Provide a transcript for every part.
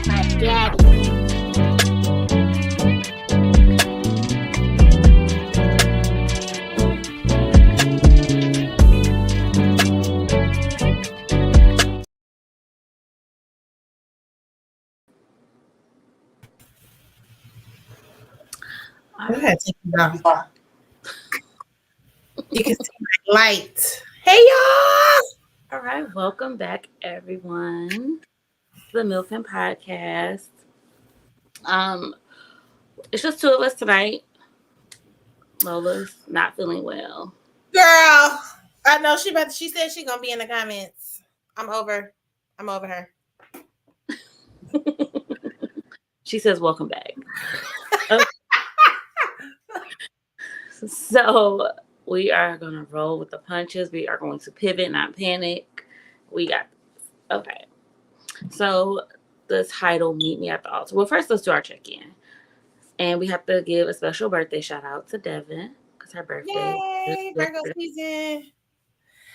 My daddy. Go ahead, take it off. You can see my light. Hey, y'all. All right, welcome back, everyone, to the MILFN podcast. Um, it's just two of us tonight. Lola's not feeling well. Girl, I know she said she gonna be in the comments. I'm over her. She says, "Welcome back." Okay. So we are gonna roll with the punches. We are going to pivot, not panic. We got this. Okay. So the title, "Meet Me at the Altar." Well, first let's do our check-in, and we have to give a special birthday shout out to Devin because her birthday is Yay, Virgo yesterday. season.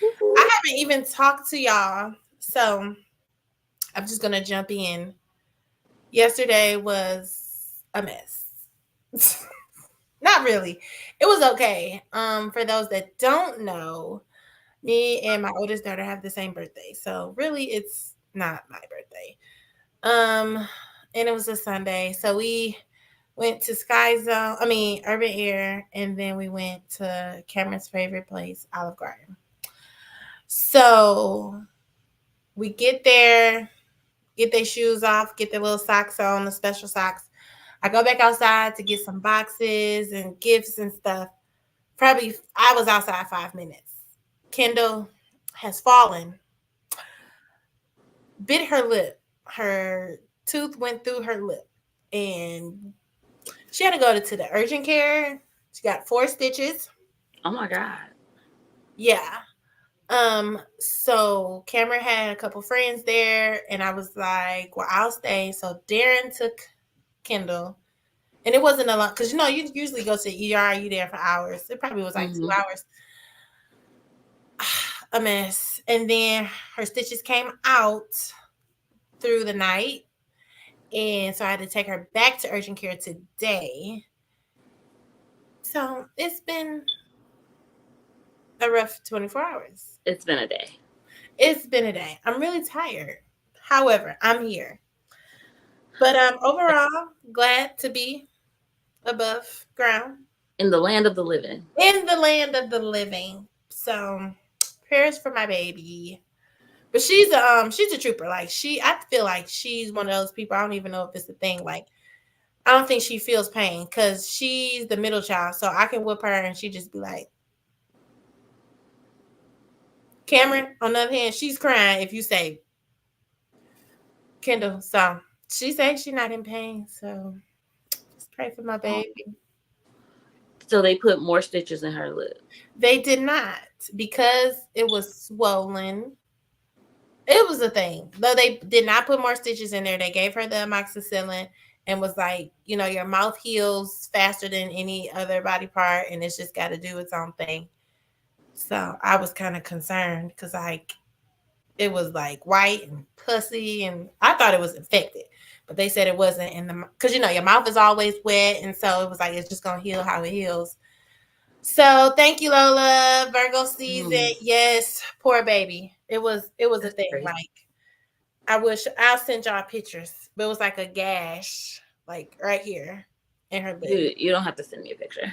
Woo-hoo. I haven't even talked to y'all, so I'm just gonna jump in. Yesterday was a mess. Not really. It was okay. For those that don't know, me and my oldest daughter have the same birthday. So really it's not my birthday. And it was a Sunday. So we went to Urban Air, and then we went to Cameron's favorite place, Olive Garden. So we get there, get their shoes off, get their little socks on, the special socks. I go back outside to get some boxes and gifts and stuff. Probably I was outside 5 minutes. Kendall has fallen, bit her lip. Her tooth went through her lip, and she had to go to the urgent care. She got 4 stitches. Oh my God. Yeah. So Cameron had a couple friends there, and I was like, well, I'll stay. So Darren took Kendall, and it wasn't a lot because you usually go to the ER, you there for hours. It probably was like 2 hours. A mess. And then her stitches came out through the night, and so I had to take her back to urgent care today. So it's been a rough 24 hours. It's been a day. It's been a day. I'm really tired. However, I'm here. But overall, glad to be above ground. In the land of the living. In the land of the living. So prayers for my baby. But she's a trooper. Like I feel like she's one of those people. I don't even know if it's a thing. Like I don't think she feels pain because she's the middle child. So I can whip her and she just be like, Cameron, on the other hand, she's crying if you say Kendall. So she says she's not in pain. So just pray for my baby. So they put more stitches in her lip. They did not because it was swollen. It was a thing. Though they did not put more stitches in there. They gave her the amoxicillin and was like, your mouth heals faster than any other body part, and it's just got to do its own thing. So I was kind of concerned because it was like white and pussy, and I thought it was infected, but they said it wasn't because your mouth is always wet, and so it was like it's just gonna heal how it heals. So thank you, Lola. Virgo season. Yes, poor baby. It was a thing. Crazy. Like I'll send y'all pictures, but it was like a gash, like right here in her lip. You don't have to send me a picture.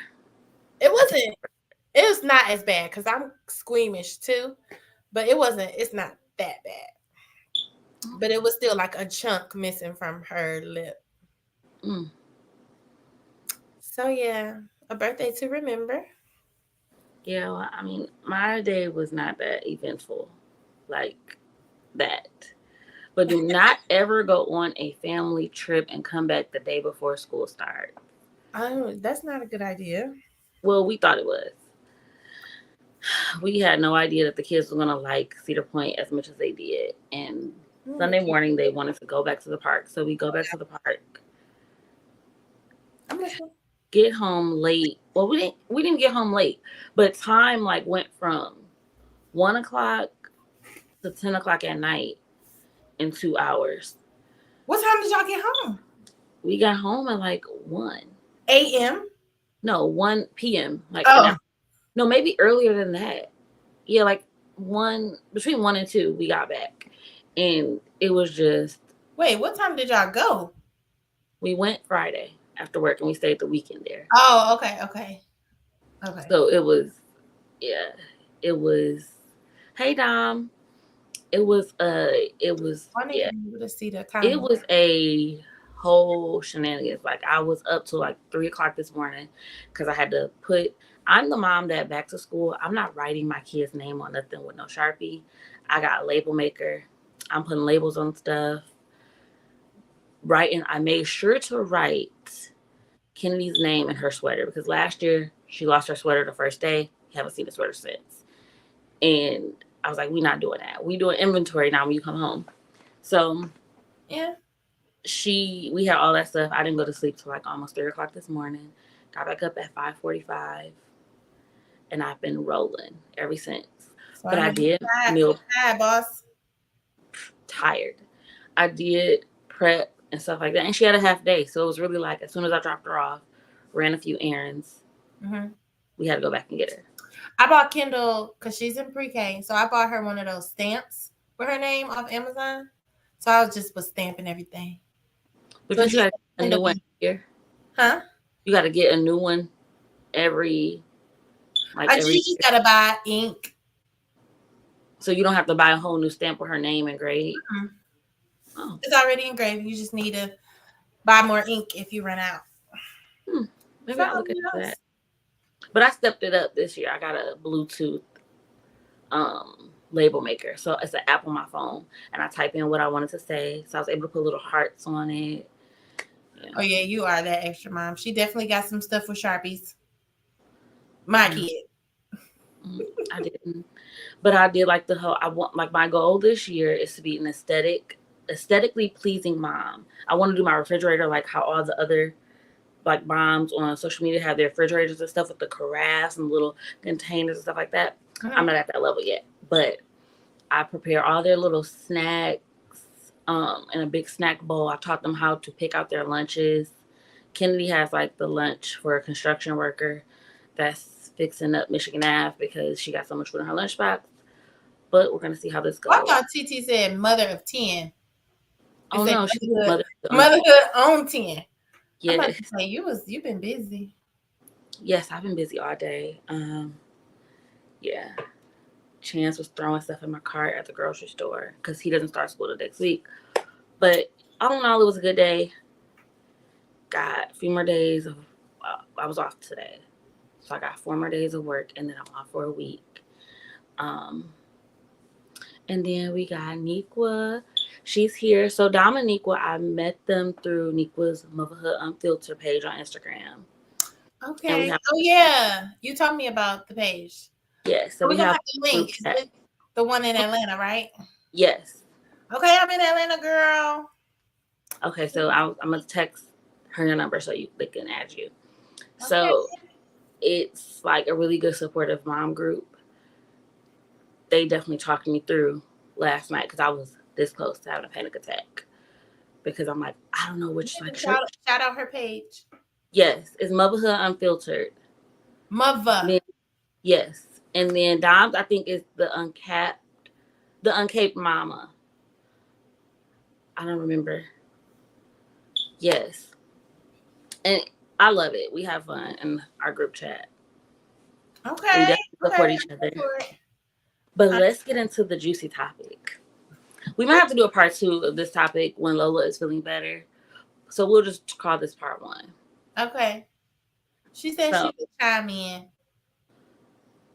It was not as bad because I'm squeamish too, but it's not that bad. But it was still like a chunk missing from her lip. So yeah, a birthday to remember. Yeah, well, I mean, my day was not that eventful like that. But do not ever go on a family trip and come back the day before school starts. Oh, that's not a good idea. Well, we thought it was. We had no idea that the kids were going to like Cedar Point as much as they did. And Sunday morning, they wanted to go back to the park. So we go back to the park. I'm listening. Get home late. Well, we didn't get home late, but time went from 1 o'clock to 10 o'clock at night in 2 hours. What time did y'all get home? We got home at like 1. A.M. No, 1 p.m. Like an Oh, hour. No, maybe earlier than that. Yeah, like 1 between 1 and 2 we got back. And it was just wait. What time did y'all go? we went Friday after work and we stayed the weekend there. Oh, okay, okay, okay. So it was yeah, it was hey Dom. It was I need yeah, to be able to see the it comment. was a whole shenanigans. Like I was up till like 3 o'clock this morning because I had to put. I'm the mom that back to school. I'm not writing my kid's name on nothing with no Sharpie. I got a label maker. I'm putting labels on stuff. Writing. I made sure to write Kennedy's name in her sweater because last year she lost her sweater the first day. Haven't seen the sweater since. And I was like, we're not doing that. We doing inventory now when you come home. So Yeah. we had all that stuff. I didn't go to sleep till like almost 3 o'clock this morning. Got back up at 5:45, and I've been rolling ever since. So But I I know you did tired. You meal tired, boss. tired. I did prep and stuff like that, and she had a half day, so it was really like as soon as I dropped her off, ran a few errands. Hmm. We had to go back and get her. I bought Kendall because she's in pre-K, so I bought her one of those stamps with her name off Amazon. So I was stamping everything. But So you she got a in the new one week, here. huh? You got to get a new one every I every just year. gotta buy ink. So you don't have to buy a whole new stamp with her name and grade. Mhm. Oh, It's already engraved. You just need to buy more ink if you run out. hmm. Maybe So I'll look at yes. that. But I stepped it up this year. I got a Bluetooth label maker. So it's an app on my phone and I type in what I wanted to say. So I was able to put little hearts on it. Yeah. Oh yeah, you are that extra mom. She definitely got some stuff with Sharpies. My No, kid. I didn't. But I did like the whole I want like my goal this year is to be an aesthetically pleasing mom. I want to do my refrigerator like how all the other like moms on social media have their refrigerators and stuff with the carafes and little containers and stuff like that. I'm Mhm. not at that level yet. But I prepare all their little snacks in a big snack bowl. I taught them how to pick out their lunches. Kennedy has like the lunch for a construction worker that's fixing up Michigan Ave because she got so much food in her lunchbox. But we're gonna see how this I goes. thought TT said mother of 10. It Oh said no, she's motherhood, mother on 10. motherhood on 10. I'm about Yes, to say you've been busy. yes, I've been busy all day. Yeah, Chance was throwing stuff in my cart at the grocery store because he doesn't start school the next week. But all in all, it was a good day. Got a few more days of. I was off today, so I got 4 more days of work, and then I'm off for a week. Um, and then we got Niqua. She's here. So Dom and Niqua, I met them through Niqua's Motherhood Unfiltered page on Instagram, and we Okay. have Oh yeah, you told me about the page. yes, so So we're we gonna have have to a group link. Is chat. it the one in Atlanta, right? Yes. Okay, I'm in Atlanta, girl. Okay, so I'm gonna text her your number so they can add you. Okay. So it's like a really good supportive mom group. They definitely talked me through last night because I was this close to having a panic attack because I'm like I don't know which like should. Shout out her page. Yes, it's Motherhood Unfiltered. Mother. Then yes, and then Dom's I think is the uncaped mama. I don't remember. Yes, and I love it. We have fun in our group chat. We Okay. definitely Okay. support each other. I'm for it. But let's get into the juicy topic. We might have to do a part 2 of this topic when Lola is feeling better. So we'll just call this part 1. Okay. She said So she would chime in.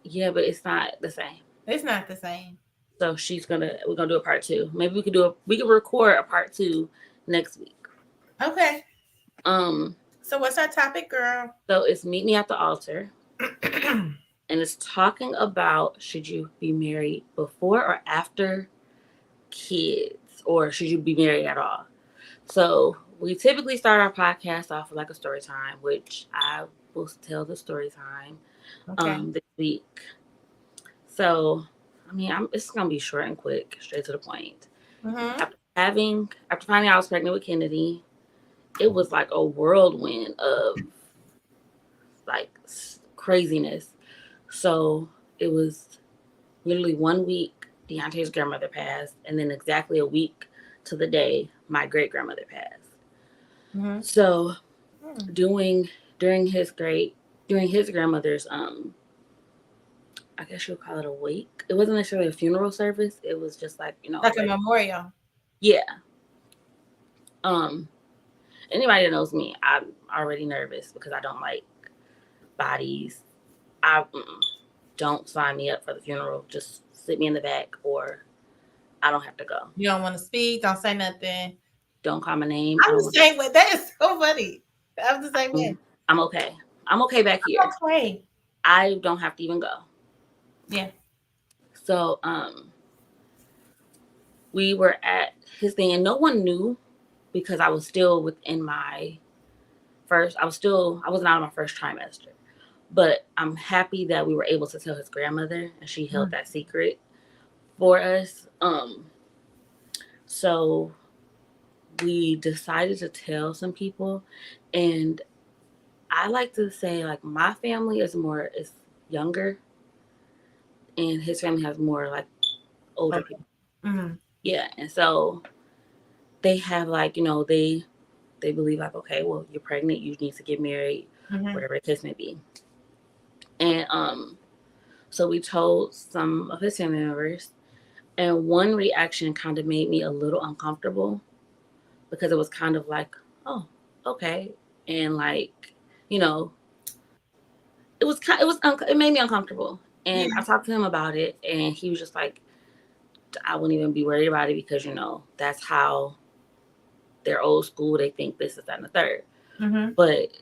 yeah, but it's not the same. It's not the same. So we're gonna do a part 2. Maybe we could record a part 2 next week. Okay. Um So what's our topic, girl? so it's meet me at the altar and it's talking about should you be married before or after kids or should you be married at all? So we typically start our podcast off with like a story time, which I will tell the story time Okay. this week. So, I mean, it's gonna be short and quick, straight to the point. Mm-hmm. After after finding out I was pregnant with Kennedy, it was like a whirlwind of like craziness. So it was literally 1 week Deontay's grandmother passed, and then exactly a week to the day my great grandmother passed. Mm-hmm. So Mm. doing during his great during his grandmother's I guess you'll call it a wake. It wasn't necessarily a funeral service. It was just like, Like a memorial. yeah. Um Anybody that knows me, I'm already nervous because I don't like bodies. I don't sign me up for the funeral. Just sit me in the back, or I don't have to go. You don't want to speak. Don't say nothing. Don't call my name. I I'm don't the want. same way. That is so funny. I'm the same way. I'm okay. I'm okay back here. Okay. I don't have to even go. Yeah. So we were at his thing, and no one knew because I was still within my first. I wasn't out of my first trimester. But I'm happy that we were able to tell his grandmother, and she held that secret for us. So we decided to tell some people, and I like to say like my family is younger, and his family has more like older Okay. people. Mm-hmm. Yeah, and so they have like they believe like, okay, well, you're pregnant, you need to get married, Mm-hmm. whatever the case may be. And so we told some of his family members, and one reaction kind of made me a little uncomfortable because it was kind of like, oh, okay, and like, you know, it made me uncomfortable. Yeah. And I talked to him about it, and he was just like, I wouldn't even be worried about it because that's how they're old school. They think this is that and the third. Mm-hmm. But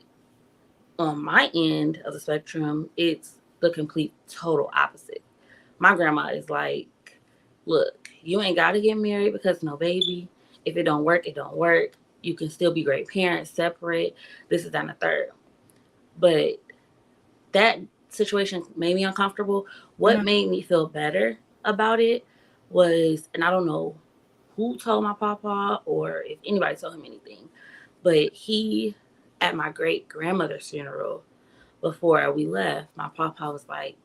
on my end of the spectrum, it's the complete total opposite. My grandma is like, look, you ain't got to get married because no baby. If it don't work, it don't work. You can still be great parents, separate. This is that and the third. But that situation made me uncomfortable. What Mm-hmm. made me feel better about it was, and I don't know who told my papa or if anybody told him anything, but at my great grandmother's funeral, before we left, my papa was like,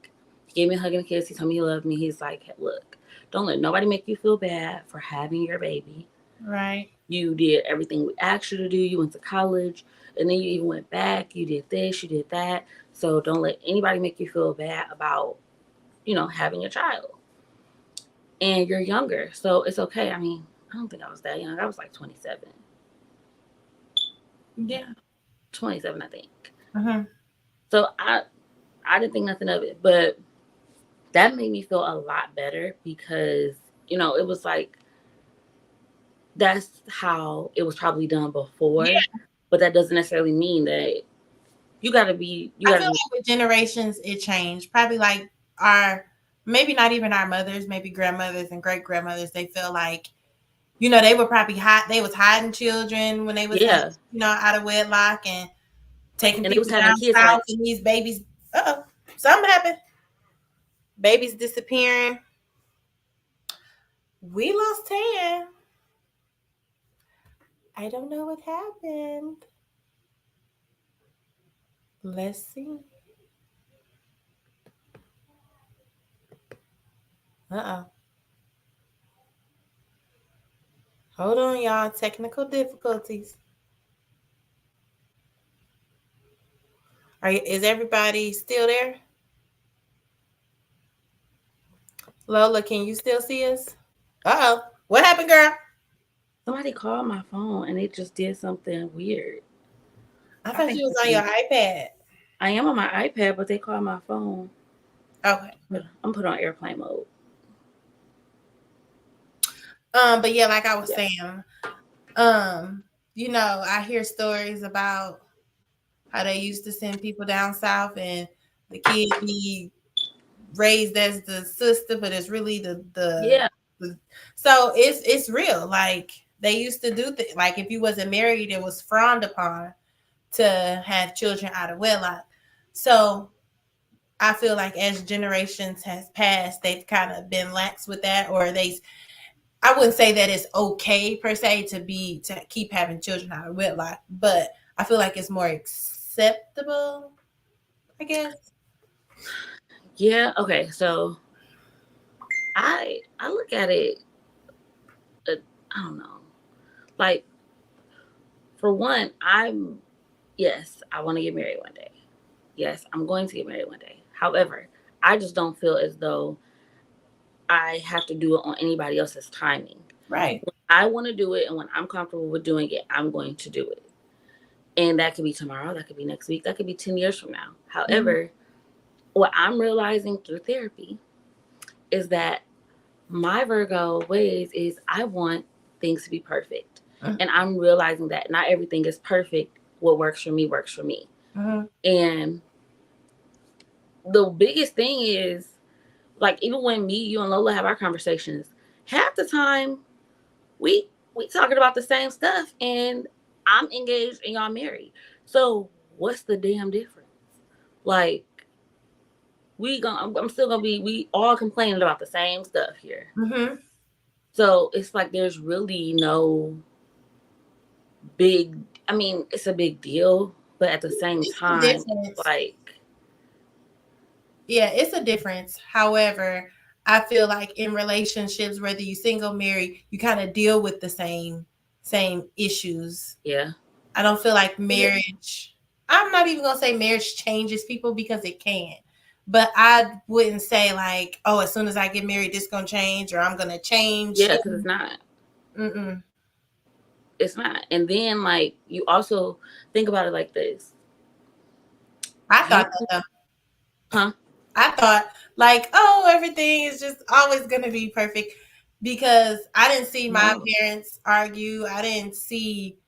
he gave me a hug and a kiss. He told me he loved me. He's like, look, don't let nobody make you feel bad for having your baby. Right. You did everything we asked you to do. You went to college, and then you even went back. You did this, you did that. So don't let anybody make you feel bad about, having a child. And you're younger, so it's okay. I mean, I don't think I was that young. I was like 27. Yeah. Yeah, 27, I think. Mm-hmm. So I didn't think nothing of it, but that made me feel a lot better because it was like that's how it was probably done before, Yeah. but that doesn't necessarily mean that you I gotta feel be. like with generations it changed. Probably like our maybe not even our mothers, maybe grandmothers and great grandmothers. They feel like they were probably they was hiding children when they was Yeah, out of wedlock and taking and they was people having down kids south like, and these babies. Uh-oh, something happened. Babies disappearing. We lost Tan. I don't know what happened. Let's see. Uh-oh. Hold on, y'all. Technical difficulties. Is everybody still there? Lola, can you still see us? Uh-oh. What happened, girl? somebody called my phone and it just did something weird. I I thought think you was on your iPad. I am on my iPad, but they called my phone. Okay. But I'm put on airplane mode. But yeah, like I was Yeah, saying, I hear stories about how they used to send people down south and the kid be raised as the sister, but it's really yeah, the so it's real. Like they used to do like if you wasn't married, it was frowned upon to have children out of wedlock. So I feel like as generations has passed, they've kind of been lax with that, or I wouldn't say that it's okay per se to keep having children out of wedlock, but I feel like it's more acceptable, I guess. Yeah. Okay. So I look at it. Uh, I don't know. Like for one, yes, I want to get married one day. Yes, I'm going to get married one day. However, I just don't feel as though I have to do it on anybody else's timing. Right. When I want to do it and when I'm comfortable with doing it, I'm going to do it. And that could be tomorrow, that could be next week, that could be 10 years from now. Mhm. However, what I'm realizing through therapy is that my Virgo ways is I want things to be perfect. And I'm realizing that not everything is perfect. What works for me works for me. Mhm. And the biggest thing is, like, even when me, you, and Lola have our conversations, half the time we talking about the same stuff, and I'm engaged and y'all married. So what's the damn difference? Like, I'm still gonna be, we all complaining about the same stuff here. Mhm. So it's like there's really no big, I mean, it's a big deal, but at the same It's a time, difference. like, Yeah, it's a difference. However, I feel like in relationships, whether you single, married, you kind of deal with the same issues. yeah, I don't feel like marriage. I'm not even gonna say marriage changes people because it can, but I wouldn't say like, oh, as soon as I get married, this gonna change or I'm gonna change yeah, because it's him. not. Mm-mm. It's not. And then, like, you also think about it like this. I You, thought that though. huh? I thought like, oh, everything is just always gonna be perfect because I didn't see my No, parents argue. I didn't see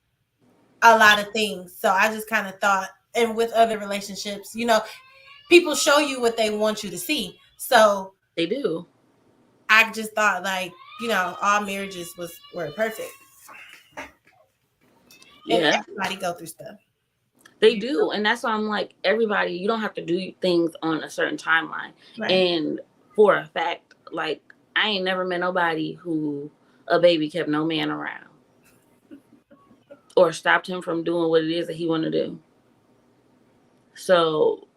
a lot of things, so I just kind of thought. And with other relationships, people show you what they want you to see. So they do. I just thought like, all marriages were perfect, and Yeah, everybody go through stuff. they do. And that's why I'm like, everybody, you don't have to do things on a certain timeline. Right. And for a fact, like, I ain't never met nobody who a baby kept no man around or stopped him from doing what it is that he want to do. So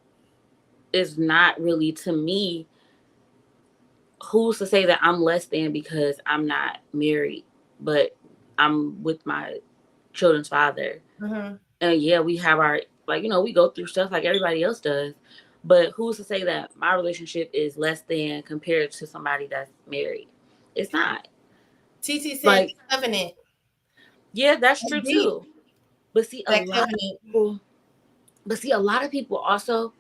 it's not really, to me, who's to say that I'm less than because I'm not married, but I'm with my children's father. Mm-hmm. And yeah, we have our, like, we go through stuff like everybody else does. But who's to say that my relationship is less than compared to somebody that's married? It's not. TT said Like, the covenant. yeah, that's That's true deep. too. But see, a That lot of covenant. people, a lot of people also,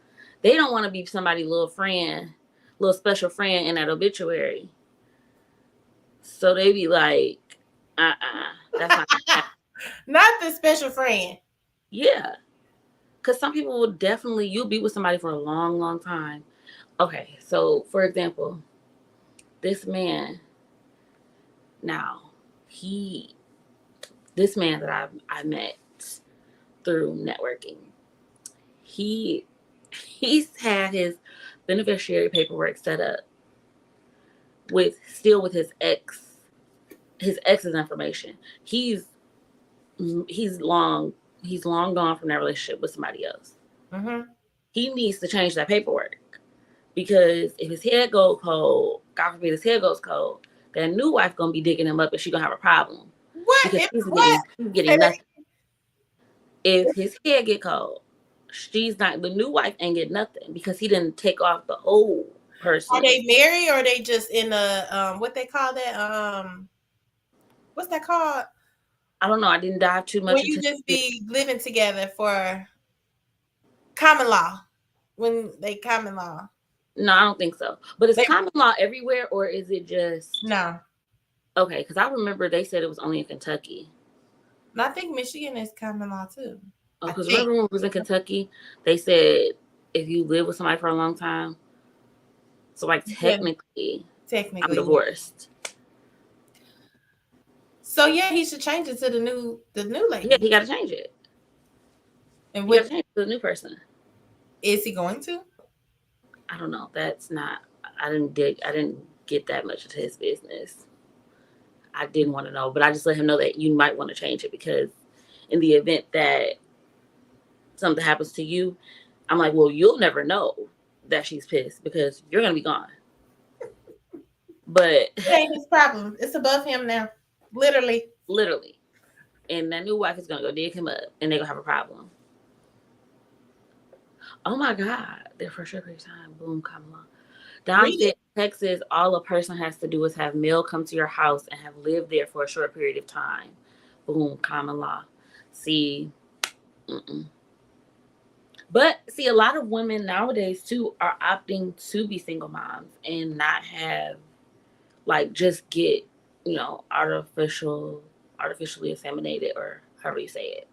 they don't want to be somebody's little friend, little special friend in that obituary. So they be like, that's not gonna happen. Not the special friend. Yeah. Because some people will definitely, you'll be with somebody for a long, long time. Okay, so for example, this man, now, he, this man that I met through networking, he, he's had his beneficiary paperwork set up with his ex's information. He's long, he's long gone from that relationship with somebody else. Mm-hmm. He needs to change that paperwork. Because if his head goes cold, God forbid his head goes cold, that new wife gonna be digging him up and she gonna have a problem. What? Because If what? he's getting nothing. If his head get cold, she's not, the new wife ain't get nothing because he didn't take off the old Are person. they married or are they just in a what they call that? What's that called? I don't know. I didn't dive too When much you into just it. be living together for common law. When they common law. No, I don't think so. But is They common law everywhere or is it just no. okay? Because I remember they said it was only in Kentucky. No, I think Michigan is common law too. Oh, I because think. remember when we was in Kentucky, they said if you live with somebody for a long time, so like Yeah, technically, I'm technically, yeah. divorced. So yeah, he should change it to the new Yeah, lady. he got to change it. And He got what to change it to the new person. is he going to? I don't know. That's not. I didn't dig. I didn't get that much into his business. I didn't want to know, but I just let him know that you might want to change it because in the event that something happens to you, I'm like, well, you'll never know that she's pissed because you're gonna be gone. But It ain't his problem. It's above him now. Literally. literally, and that new wife is gonna go dig him up, and they're gonna have a problem. Oh my God, they're for sure time. Boom, come on. Dom Read said, it. Texas, all a person has to do is have mail come to your house and have lived there for a short period of time. Boom, common law. See, mm-mm. But see, a lot of women nowadays too are opting to be single moms and not have like just get artificially inseminated or however you say it,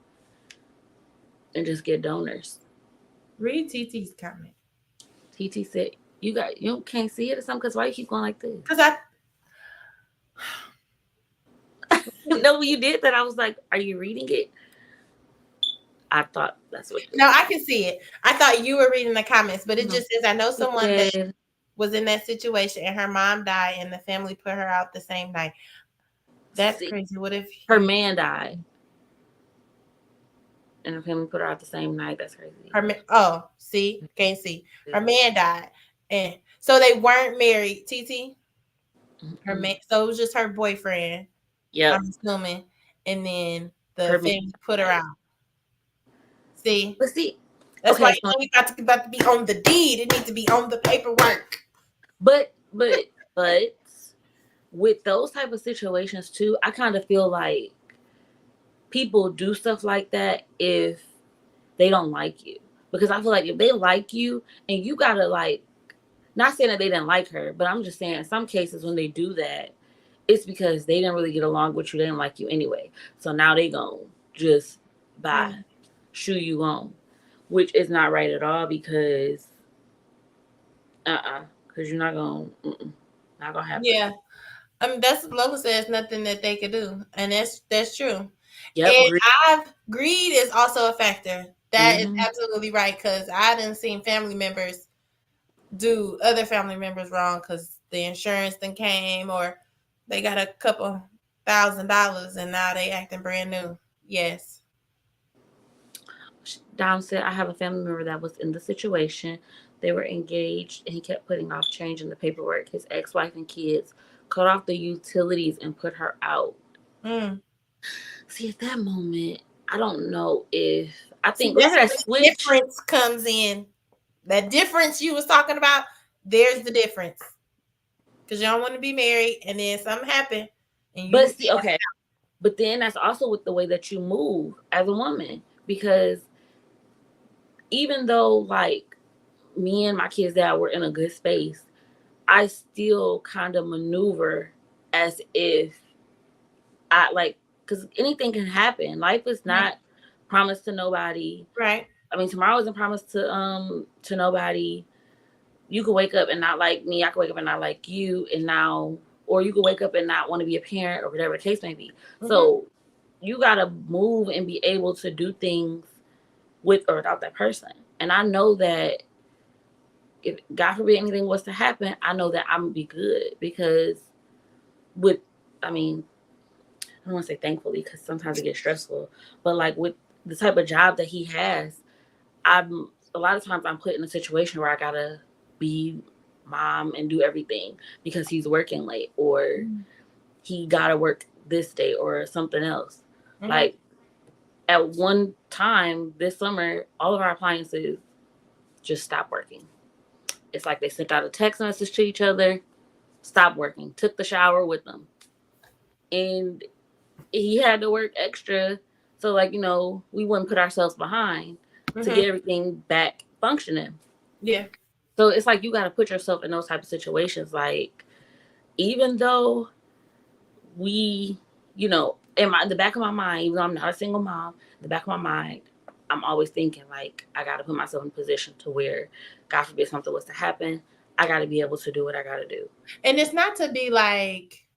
and just get donors. Read TT's comment. TT said, you can't see it or something because why you keep going like this? Because I No, when you did that, I was like, are you reading it? I thought that's what no, I can see it. I thought you were reading the comments, but it no. just says I know He someone that said, was in that situation and her mom died and the family put her out the same night. That's see, crazy. What if her you man died and her family put her out the same night. That's crazy. oh, see, can't see. Her man died. And so they weren't married, TT. Her Mm-mm. man, so it was just her boyfriend, Yep, I'm assuming. And then the her man family put her died. out. See? But see, That's why okay, you so know we about to be on the deed. It needs to be on the paperwork. but with those type of situations too, I kind of feel like people do stuff like that if they don't like you. Because I feel like if they like you and you gotta like, not saying that they didn't like her, but I'm just saying in some cases when they do that, it's because they didn't really get along with you. They didn't like you anyway. So now they gon' just bye, Mm. shoo you on, which is not right at all because because you're not gonna, not gonna happen. Yeah. I mean, that's Lola says nothing that they could do, and that's true. Yep, And agree. greed is also a factor. That is Mm-hmm. absolutely right because I didn't seen family members do other family members wrong because the insurance then came or they got a couple $1,000 and now they acting brand new. Yes. Dom said, I have a family member that was in the situation. They were engaged and he kept putting off changing the paperwork. His ex wife and kids cut off the utilities and put her out. Mm. See, at that moment, I don't know if I See, think that's remember where that the switch, difference comes in. That difference you was talking about, there's the difference. Because you don't want to be married and then something happened and but you see, okay, but then that's also with the way that you move as a woman because even though like me and my kids dad were in a good space, I still kind of maneuver as if I like because anything can happen. Life is right. not promised to nobody. Right. I mean, tomorrow isn't promised to nobody. You could wake up and not like me. I could wake up and not like you, and now, or you could wake up and not want to be a parent, or whatever the case may be. Mm-hmm. So you gotta move and be able to do things with or without that person. And I know that if God forbid anything was to happen, I know that I'm gonna be good because with, I mean, I don't want to say thankfully because sometimes it gets stressful, but like with the type of job that he has, I'm a lot of times I'm put in a situation where I gotta be mom and do everything because he's working late or he gotta work this day or something else. Mm-hmm. Like at one time this summer, all of our appliances just stopped working. It's like they sent out a text message to each other, stopped working, took the shower with them. And he had to work extra so like we wouldn't put ourselves behind to Mm-hmm. get everything back functioning. Yeah. So it's like you got to put yourself in those type of situations. Like even though we, in the back of my mind, even though I'm not a single mom, in the back of my mind, I'm always thinking like I got to put myself in a position to where, God forbid something was to happen, I got to be able to do what I got to do. And it's not to be like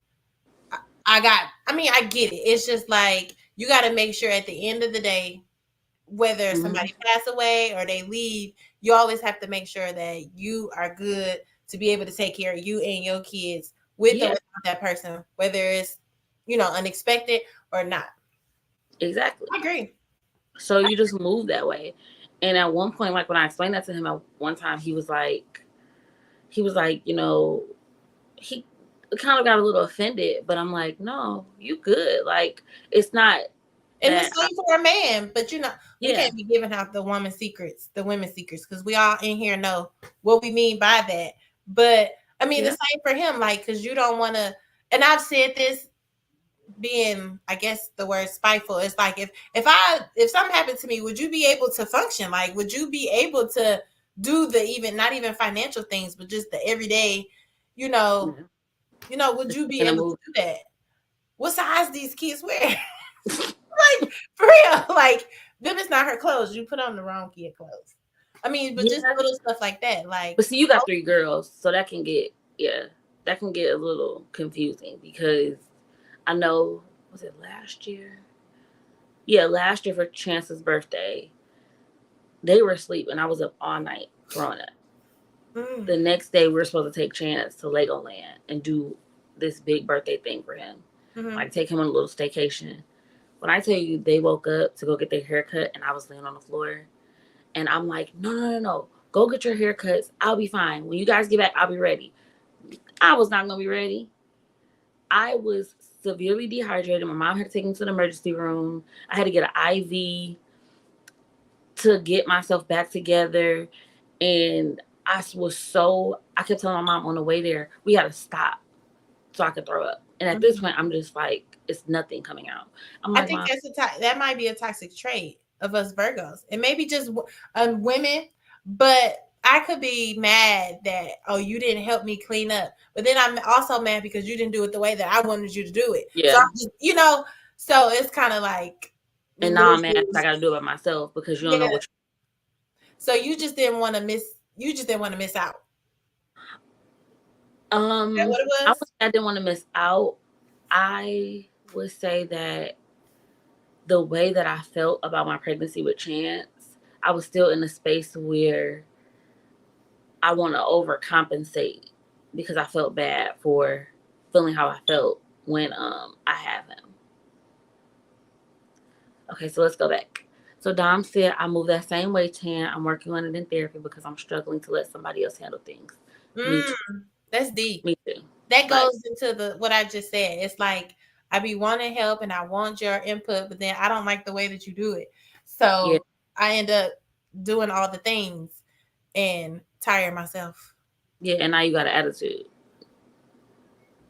I mean, I get it. It's just like you got to make sure at the end of the day, whether Mm-hmm. somebody pass away or they leave, you always have to make sure that you are good to be able to take care of you and your kids with or Yeah, without that person. Whether it's unexpected or not. Exactly. I agree. So you just move that way. And at one point, like when I explained that to him at one time, he was like, he kind of got a little offended, but I'm like, no, you good. Like, it's not And the that, same for a man, but we yeah, can't be giving out the women's secrets, because we all in here know what we mean by that. But I mean, the yeah, same for him, like, because you don't want to. And I've said this, being, I guess the word spiteful. It's like, if something happened to me, would you be able to function? Like, would you be able to do the, even not even financial things, but just the everyday, you know, yeah. would you be In a able to movie. do that? What size these kids wear? Like, for real, like, them is not her clothes. You put on the wrong kid clothes. I mean, but just Yeah. little stuff like that. Like, But see, you got 3 girls, so yeah, that can get a little confusing because I know, was it last year? Yeah, last year for Chance's birthday, they were asleep and I was up all night throwing up. mm, The next day, we were supposed to take Chance to Legoland and do this big birthday thing for him, mm-hmm. like take him on a little staycation. When I tell you they woke up to go get their haircut and I was laying on the floor, and I'm like, no, no, no, no, go get your haircuts. I'll be fine. When you guys get back, I'll be ready. I was not gonna be ready. I was severely dehydrated. My mom had to take me to the emergency room. I had to get an IV to get myself back together. And I kept telling my mom on the way there, we had to stop so I could throw up. And at this Mm-hmm. point, I'm just like, it's nothing coming out. I'm I like, think Mom, that might be a toxic trait of us Virgos, and maybe just women. But I could be mad that, oh, you didn't help me clean up, but then I'm also mad because you didn't do it the way that I wanted you to do it. So yeah. I'm just, so it's kind of like And now I'm lose mad I lose. got to do it by myself because you don't know Yeah. what So you just didn't want to miss. You just didn't want to miss out. Is that what it I was? would say I didn't want to miss out. I would say that the way that I felt about my pregnancy with Chance, I was still in a space where I want to overcompensate because I felt bad for feeling how I felt when I have him. Okay, so let's go back. So Dom said I move that same way, Tan. I'm working on it in therapy because I'm struggling to let somebody else handle things. Me Mm, too. that's deep. Me too. That Like, goes into the what I just said. It's like, I be wanting help and I want your input, but then I don't like the way that you do it. yeah, So I end up doing all the things and tire myself. yeah, and now you got an attitude.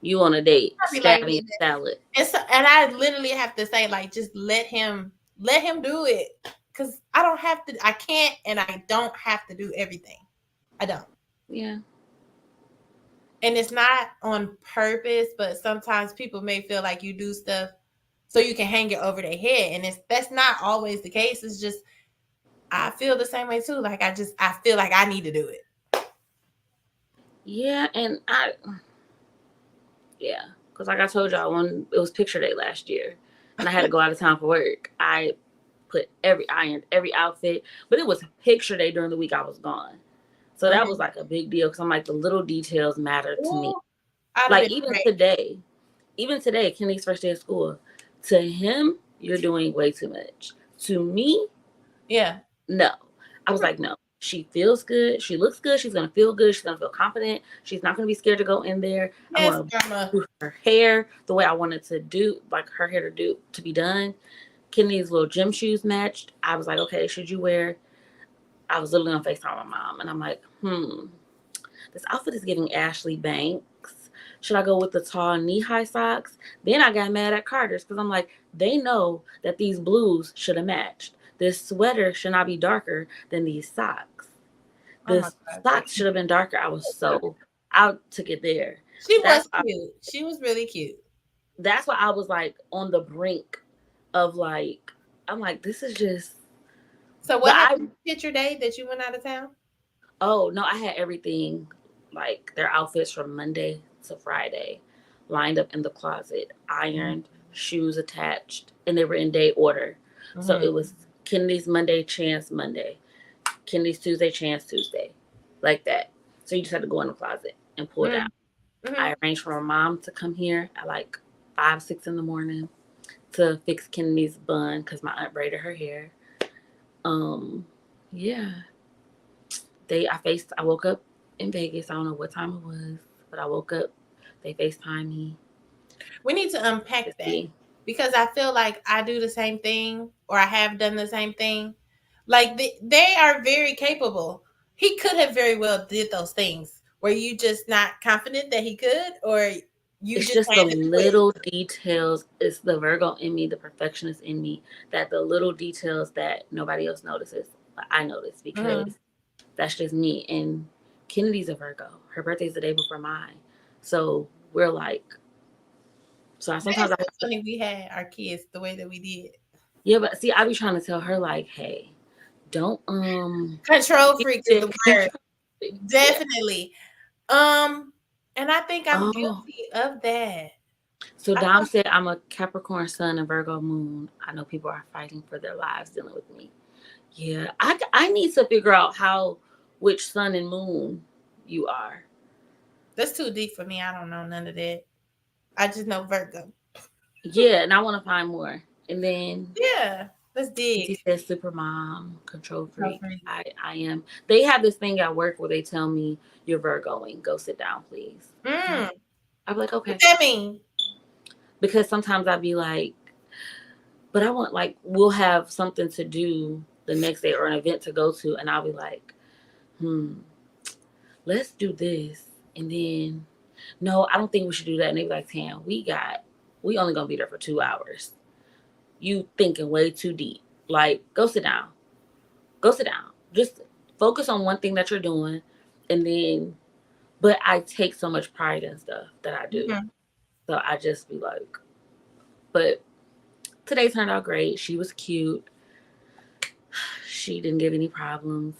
You on a date, I be like, stabbing a salad. and I literally have to say, like, just let him do it, because I don't have to. I can't, and I don't have to do everything. I don't. Yeah. And it's not on purpose, but sometimes people may feel like you do stuff so you can hang it over their head, and that's not always the case. It's just, I feel the same way too. Like, I feel like I need to do it. Yeah, and yeah, because like I told y'all, when it was picture day last year, and I had to go out of town for work, I ironed every outfit, but it was picture day during the week I was gone, so that was Mhm. like a big deal because I'm like the little details matter to me. Ooh, I'd have Like been great. even today, Kenny's first day of school, to him, you're doing way too much. To me, Yeah. no. I was like, no. She feels good. She looks good. She's gonna feel good. She's gonna feel confident. She's not gonna be scared to go in there. I'm Yes, gonna grandma. do her hair the way I wanted to do, like her hair to be done. Kenny's little gym shoes matched. I was like, okay, should you wear? I was literally on FaceTime with my mom, and I'm like, this outfit is giving Ashley Banks. Should I go with the tall knee high socks? Then I got mad at Carter's because I'm like, they know that these blues should have matched. This sweater should not be darker than these socks. Oh my The god, socks should have been darker. I took it there. she was That's why, cute. She was really cute. that's why I was like on the brink of like, I'm like, this is just, So but what happened picture day that you went out of town? oh no, I had everything, like their outfits from Monday to Friday lined up in the closet, ironed, shoes attached, and they were in day order. So Mm-hmm. it was Kennedy's Monday, Chance Monday, Kennedy's Tuesday, Chance Tuesday, like that. So you just had to go in the closet and pull down. Mm-hmm. I arranged for my mom to come here at like 5, 6 in the morning to fix Kennedy's bun because my aunt braided her hair. Um, yeah, I woke up in Vegas. I don't know what time it was, but I woke up. They FaceTime me We need to to unpack that see. because I feel like I do the same thing or I have done the same thing. Like they are very capable. He could have very well did those things. Were you just not confident that he could, or you It's just just the had to quit? little details. It's the Virgo in me, the perfectionist in me, that the little details that nobody else notices, but I notice Mm-hmm. because that's just me. And Kennedy's a Virgo. Her birthday's the day before mine. So we're like, so That sometimes is I so wake up, funny. We had our kids the way that we did. yeah, but see, I be trying to tell her, like, hey, don't, Control freak is yeah, the word. control it. Yeah. Definitely. Um, and I think I'm Oh, guilty of that. so I Dom don't, said, I'm a Capricorn sun and Virgo moon. I know people are fighting for their lives dealing with me. Yeah, I need to figure out which sun and moon you are. that's too deep for me. I don't know none of that. I just know Virgo. Yeah, and I want to find more. And then Yeah, let's dig. T says super mom, control Control freak. freak. I am. They have this thing at work where they tell me you're Virgoing. Go sit down, please. Mm, I'm like, what okay. that mean? Because sometimes I'd be like, but I want, like, we'll have something to do the next day or an event to go to, and I'll be like, let's do this. And then, no, I don't think we should do that. And they be like, Tam, we only gonna be there for 2 hours. You thinking way too deep. Like, go sit down. Go sit down. Just focus on one thing that you're doing. And then, but I take so much pride in stuff that I do. Mhm. So I just be like, but today turned out great. She was cute. She didn't give any problems.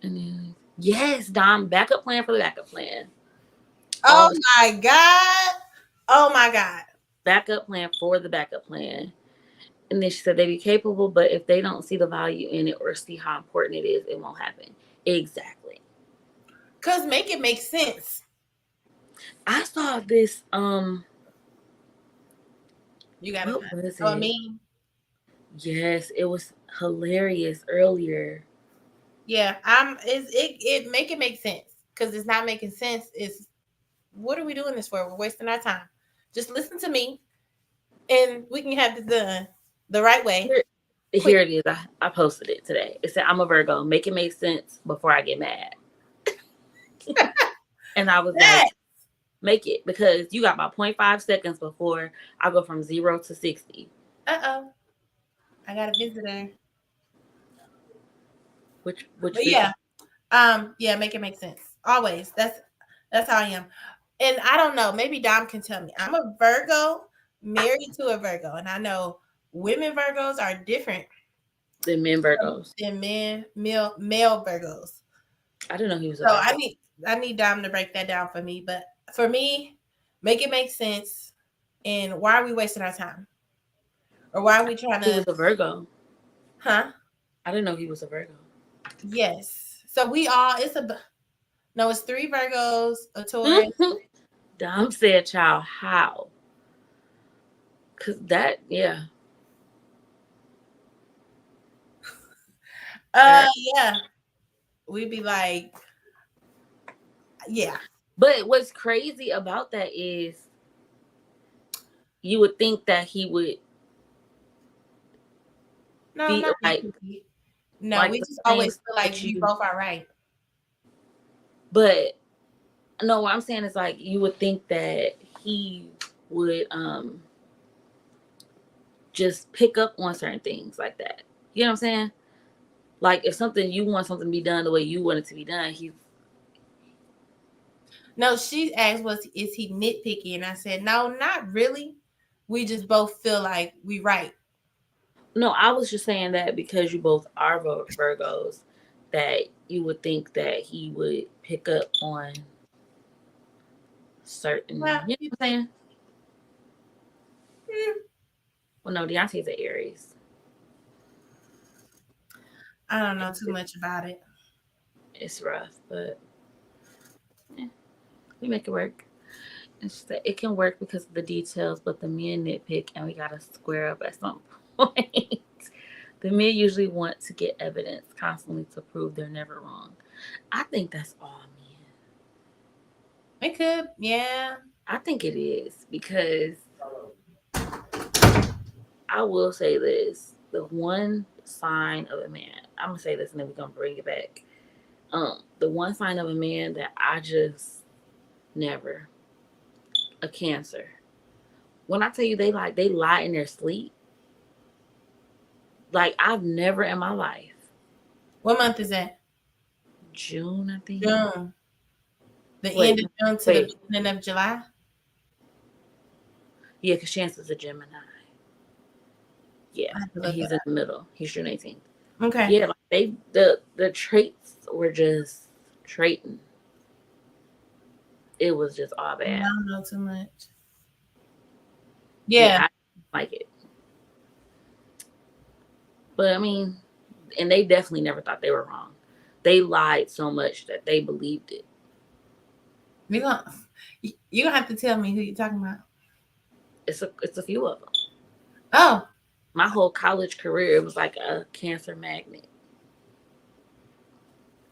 And then, yes, Dom, backup plan for the backup plan. All Oh the my god. Oh my god. backup plan for the backup plan. And then she said they be capable, but if they don't see the value in it or see how important it is, it won't happen. Exactly. Cause make it make sense. I saw this. You gotta What find. was Oh, I it? mean, Yes, it was hilarious earlier. yeah. It make it make sense. Cause it's not making sense. It's what are we doing this for? We're wasting our time. Just listen to me, and we can have this done the right way, Here, quick. here it is. I posted it today. It said, "I'm a Virgo. Make it make sense before I get mad." And I was like, That. "Make it because you got about 0.5 seconds before I go from 0 to 60." Uh-oh. I got a visitor. Which But visit? yeah. Yeah, make it make sense. Always. That's how I am. And I don't know, maybe Dom can tell me. I'm a Virgo, married to a Virgo, and I know women Virgos are different The men Virgos. than male Virgos. I didn't know he was a So Virgo. I need Dom to break that down for me. But for me, make it make sense. And why are we wasting our time? Or why are we trying He was to a Virgo. huh? I didn't know he was a Virgo. Yes. So we all it's a no, it's three Virgos, a Taurus. Dom said, "Child, how?" Cause that, yeah, Uh girl. yeah. We'd be like, yeah. But what's crazy about that is you would think that he would No, I'm be not being like picky. No, like we the just same always stuff feel like that we you. both are right. But no, what I'm saying is like you would think that he would just pick up on certain things like that. You know what I'm saying? Like if something you want something to be done the way you want it to be done, he's No, she asked, "Was is he nitpicky?" And I said, "No, not really. We just both feel like we right." no. I was just saying that because you both are Virgos, that you would think that he would pick up on certain. Well, You know what I'm saying? mm, Well, no, Deontay's an Aries. I don't know too much about it. It's rough, but we make it work. And she said it can work because of the details, but the men nitpick, and we gotta square up at some point. The men usually want to get evidence constantly to prove they're never wrong. I think that's all men. It could, yeah. I think it is because I will say this: the one sign of a man. I'm gonna say this, and then we're gonna bring it back. The one sign of a man that I just never a Cancer. When I tell you they lie in their sleep, like I've never in my life. What month is that? June, I think. June. The Wait, end of June to the wait. beginning of July. Yeah, because Chance is a Gemini. Yeah, I have to and look he's that in the middle. He's June 18th. up. Okay. Yeah, like the traits were just trading. It was just all I bad. don't know too much. Yeah, Yeah. I like it. But I mean, and they definitely never thought they were wrong. They lied so much that they believed it. We gonna you gonna have to tell me who you're talking about. It's a few of them. Oh, My whole college career, it was like a Cancer magnet.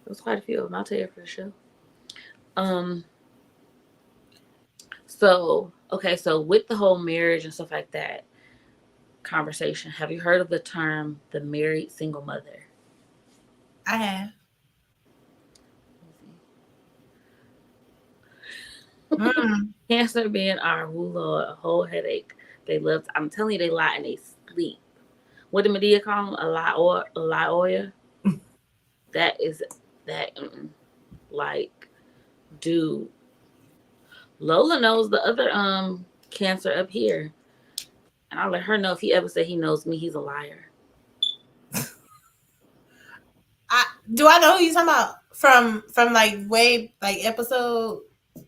It was quite a few of them. I'll tell you for sure. Um. So okay. So with the whole marriage and stuff like that conversation, have you heard of the term the married single mother? I have. Mm. Cancer being our Lord, a whole headache. They love. I'm telling you, they lie and they sleep. What did Medea call them? A lie oil. That is that. Like, dude, Lola knows the other Cancer up here, and I'll let her know if he ever said he knows me. He's a liar. I do I know who you talking about from like way like episode.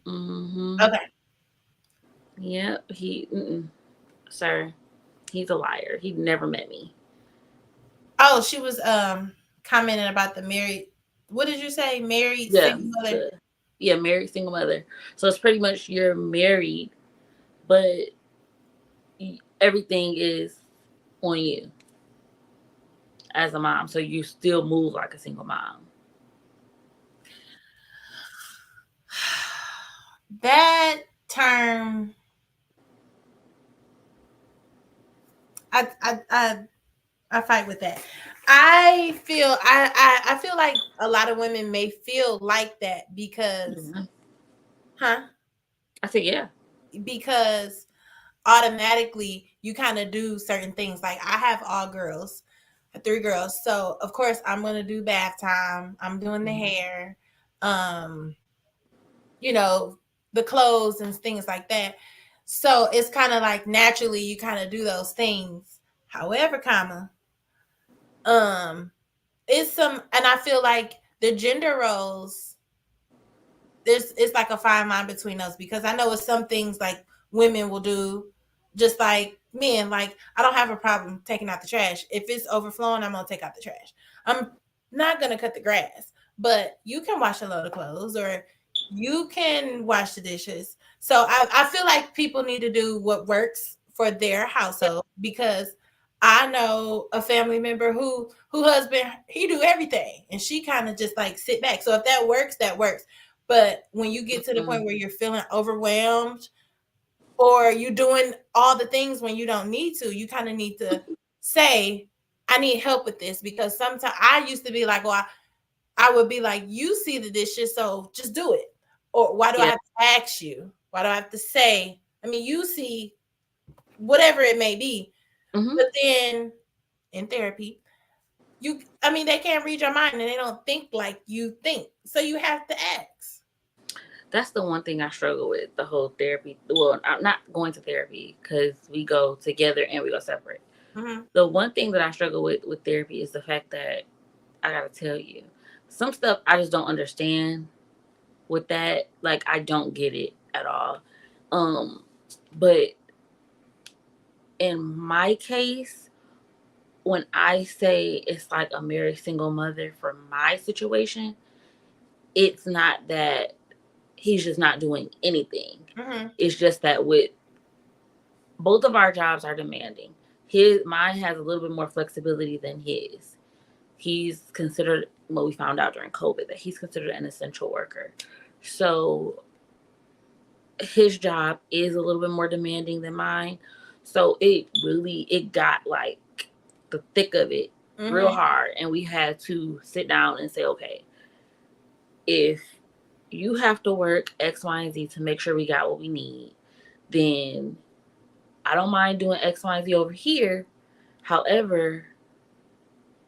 Mm-hmm. Okay. Yep. Sir, he's a liar. He never met me. Oh, she was commenting about the married. What did you say? Married Yeah. single mother. The married single mother. So it's pretty much you're married, but everything is on you as a mom. So you still move like a single mom. That term, I I fight with that. I feel like a lot of women may feel like that because, Mhm. huh? I said, yeah. Because automatically you kind of do certain things. Like I have all girls, 3 girls, so of course I'm gonna do bath time. I'm doing the Mhm. hair, um, you know, the clothes and things like that. So it's kind of like naturally you kind of do those things. However, um, it's some, and I feel like the gender roles, there's it's like a fine line between those because I know it's some things like women will do, just like men. Like I don't have a problem taking out the trash. If it's overflowing, I'm gonna take out the trash. I'm not gonna cut the grass, but you can wash a load of clothes or you can wash the dishes. So I feel like people need to do what works for their household because I know a family member who husband he do everything and she kind of just like sit back. So if that works, that works. But when you get to the point Mhm. where you're feeling overwhelmed or you're doing all the things when you don't need to, you kind of need to say, I need help with this because sometimes I used to be like, well, I would be like, you see the dishes, so just do it. Or why do I Yeah. have to ask you? Why do I have to say? I mean, you see whatever it may be. Hmm. But then in therapy, I mean, they can't read your mind and they don't think like you think. So you have to ask. That's the one thing I struggle with the whole therapy. Well, I'm not going to therapy because we go together and we go separate. Mm-hmm. The one thing that I struggle with therapy is the fact that I gotta tell you, some stuff I just don't understand with that. Like I don't get it at all. Um, but in my case, when I say it's like a married single mother for my situation, it's not that. he's just not doing anything. Mm-hmm. It's just that with both of our jobs are demanding. Mine has a little bit more flexibility than his. He's considered, what we found out during COVID, that he's considered an essential worker. So his job is a little bit more demanding than mine. So it got like the thick of it real Mm-hmm. hard, and we had to sit down and say, okay, if you have to work X, Y, and Z to make sure we got what we need, then I don't mind doing X, Y, and Z over here. However,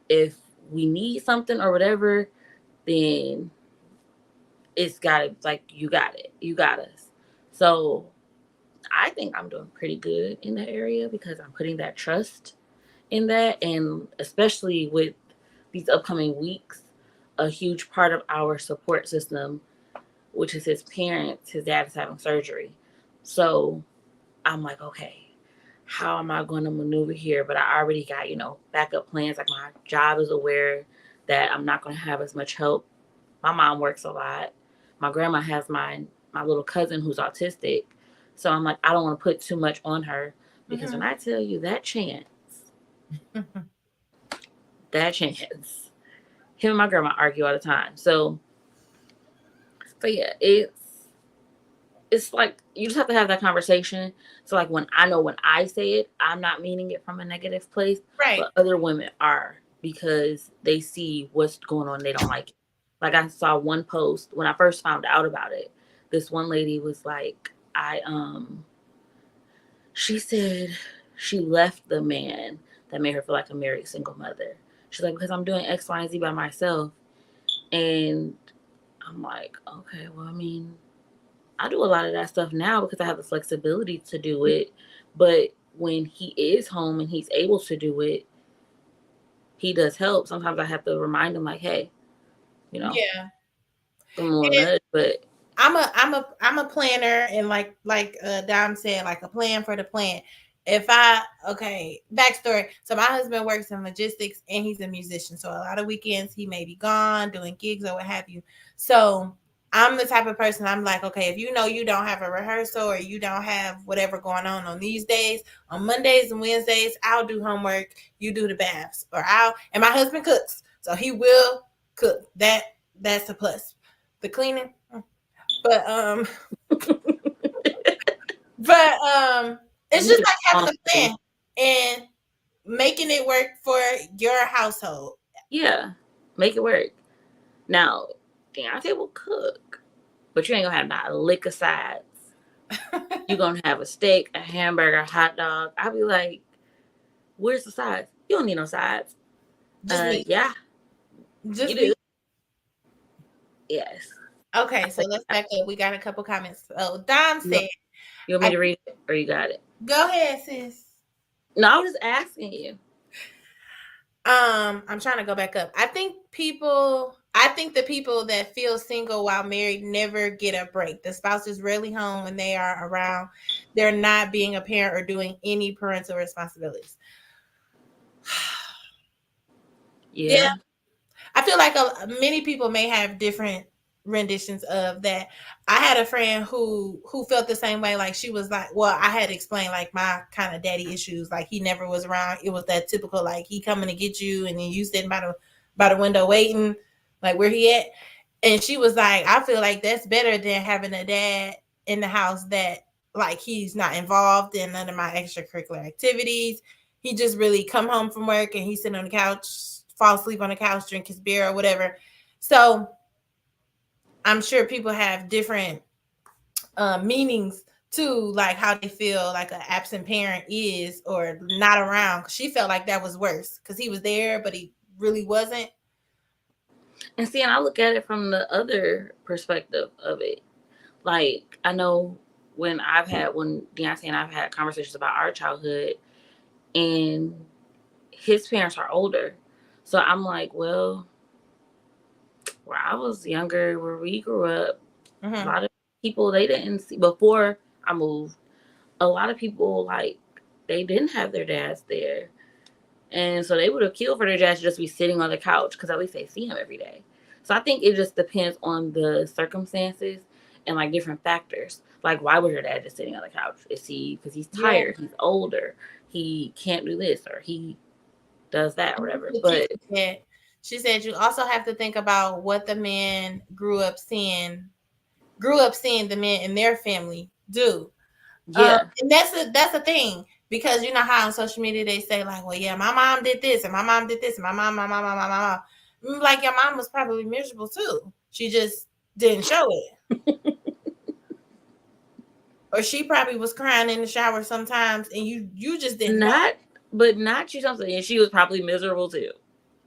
if we need something or whatever, then it's got to, like, you got it. You got us. So I think I'm doing pretty good in that area because I'm putting that trust in that. And especially with these upcoming weeks, a huge part of our support system, which is his parents, his dad is having surgery. So I'm like, okay, how am I going to maneuver here? But I already got, backup plans. Like, my job is aware that I'm not going to have as much help. My mom works a lot. My grandma has my little cousin who's autistic. So I'm like, I don't want to put too much on her because when Mm-hmm. I tell you that chance, him and my grandma argue all the time. So yeah, it's like you just have to have that conversation. So like when I say it, I'm not meaning it from a negative place, Right. but other women are because they see what's going on. They don't like it. Like I saw one post when I first found out about it. This one lady was like, she said she left the man that made her feel like a married single mother. She's like, because I'm doing X, Y, and Z by myself. And I'm like, okay, well, I mean, I do a lot of that stuff now because I have the flexibility to do it. But when he is home and he's able to do it, he does help. Sometimes I have to remind him, like, hey, you know, Yeah. give him a little And nudge. But I'm a planner, and like Dom said, like a plan for the plan. If I okay, backstory. So my husband works in logistics and he's a musician. So a lot of weekends he may be gone doing gigs or what have you. So I'm the type of person, I'm like, okay, if you know you don't have a rehearsal or you don't have whatever going on these days, on Mondays and Wednesdays, I'll do homework, you do the baths, or and my husband cooks. So he will cook. That's a plus. The cleaning, but but it's just he like having um, a plan and making it work for your household. yeah, make it work. Now, Deontay will cook, but you ain't gonna have not a lick of sides. You're gonna have a steak, a hamburger, a hot dog. I'll be like, where's the sides? You don't need no sides. Just me. Yeah, you Just do. me. Yes. Okay, so let's back up. We got a couple comments. So Dom You want, said, you want me I to read it or you got it? go ahead, sis. No, I was just asking you. I'm trying to go back up. I think the people that feel single while married never get a break. The spouse is rarely home when they are around. They're not being a parent or doing any parental responsibilities. Yeah, Yeah. I feel like many people may have different renditions of that. I had a friend who felt the same way. Like she was like, well, I had explained like my kind of daddy issues. Like he never was around. It was that typical like he coming to get you, and then you sitting by the window waiting, like where he at. And she was like, I feel like that's better than having a dad in the house that like he's not involved in none of my extracurricular activities. He just really come home from work and he's sitting on the couch, fall asleep on the couch, drink his beer or whatever. So I'm sure people have different meanings to like how they feel like an absent parent is or not around. She felt like that was worse because he was there, but he really wasn't. And see, and I look at it from the other perspective of it. Like, I know when Deontay and I've had conversations about our childhood, and his parents are older. So I'm like, well, where I was younger, where we grew up, a Mm-hmm. lot of people they didn't see before I moved. A lot of people like they didn't have their dads there, and so they would have killed for their dads to just be sitting on the couch because at least they see him every day. So I think it just depends on the circumstances, and like different factors. Like, why was your dad just sitting on the couch? Is he because he's Yeah. tired? He's older. He can't do this or he does that or whatever. The But teacher said, she said you also have to think about what the men grew up seeing the men in their family do. yeah, And that's a thing, because you know how on social media they say like, well, yeah, my mom did this and my mom did this and my mom. Like your mom was probably miserable too. She just didn't show it, or she probably was crying in the shower sometimes, and you just didn't know. not, but not you something. And she was probably miserable too.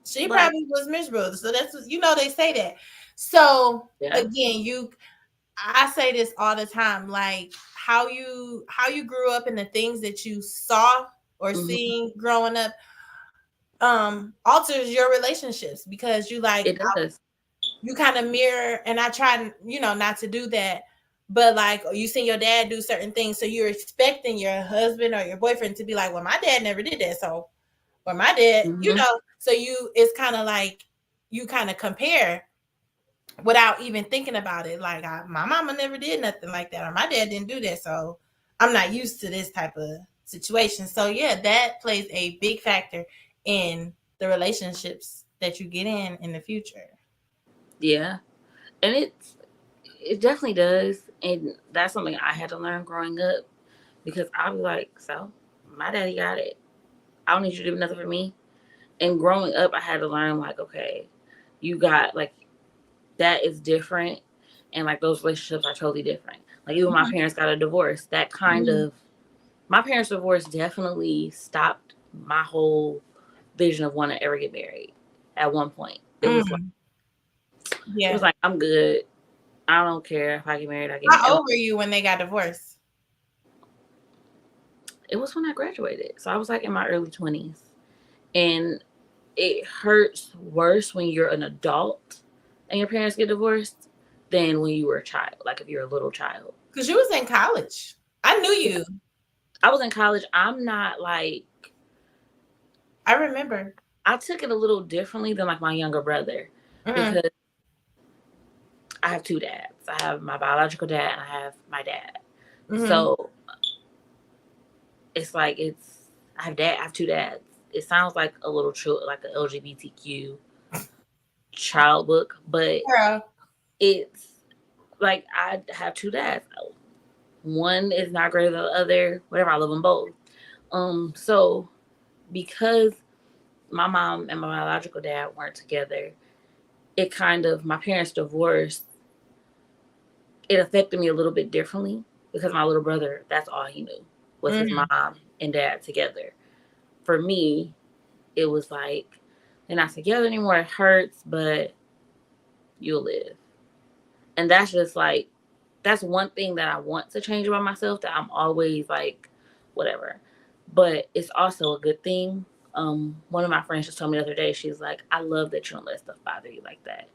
She Like, probably was miserable. So that's, they say that. So yeah, again, I say this all the time, like how you grew up and the things that you saw or hmm, seeing growing up alters your relationships, because it does. you kind of mirror. And I try, not to do that, but like you see your dad do certain things, so you're expecting your husband or your boyfriend to be like, well, my dad never did that, so, or my dad, Hmm. so it's kind of like you kind of compare without even thinking about it. Like, my mama never did nothing like that, or my dad didn't do that, so I'm not used to this type of situation. So yeah, that plays a big factor in the relationships that you get in the future. Yeah, and it definitely does, and that's something I had to learn growing up because I was like, so my daddy got it. I don't need you to do nothing for me. And growing up, I had to learn like, okay, you got like that is different, and like those relationships are totally different. Like even my parents got a divorce. That kind Mhm. of my parents' divorce definitely stopped my whole vision of wanting to ever get married. At one point, Mm, it was yeah. like I'm good. I don't care if I get married. I get married. How old were you when they got divorced? It was when I graduated, so I was like in my early 20s, and it hurts worse when you're an adult and your parents get divorced than when you were a child. Like if you're a little child. Because you was in college. I knew Yeah, you. I was in college. I'm not like I remember. I took it a little differently than like my younger brother Hmm. because I have two dads. I have my biological dad and I have my dad. Hmm. So it's like I have two dads. It sounds like a little like a LGBTQ child book, but Girl. it's like I have two dads. One is not greater than the other. Whatever, I love them both. So because my mom and my biological dad weren't together, it kind of my parents divorced. It affected me a little bit differently because my little brother, that's all he knew was his Hmm. mom and dad together. For me, it was like they're not together anymore. It hurts, but you'll live. And that's just like that's one thing that I want to change about myself, that I'm always like whatever. But it's also a good thing. One of my friends just told me the other day, she's like, I love that you don't let stuff bother you like that.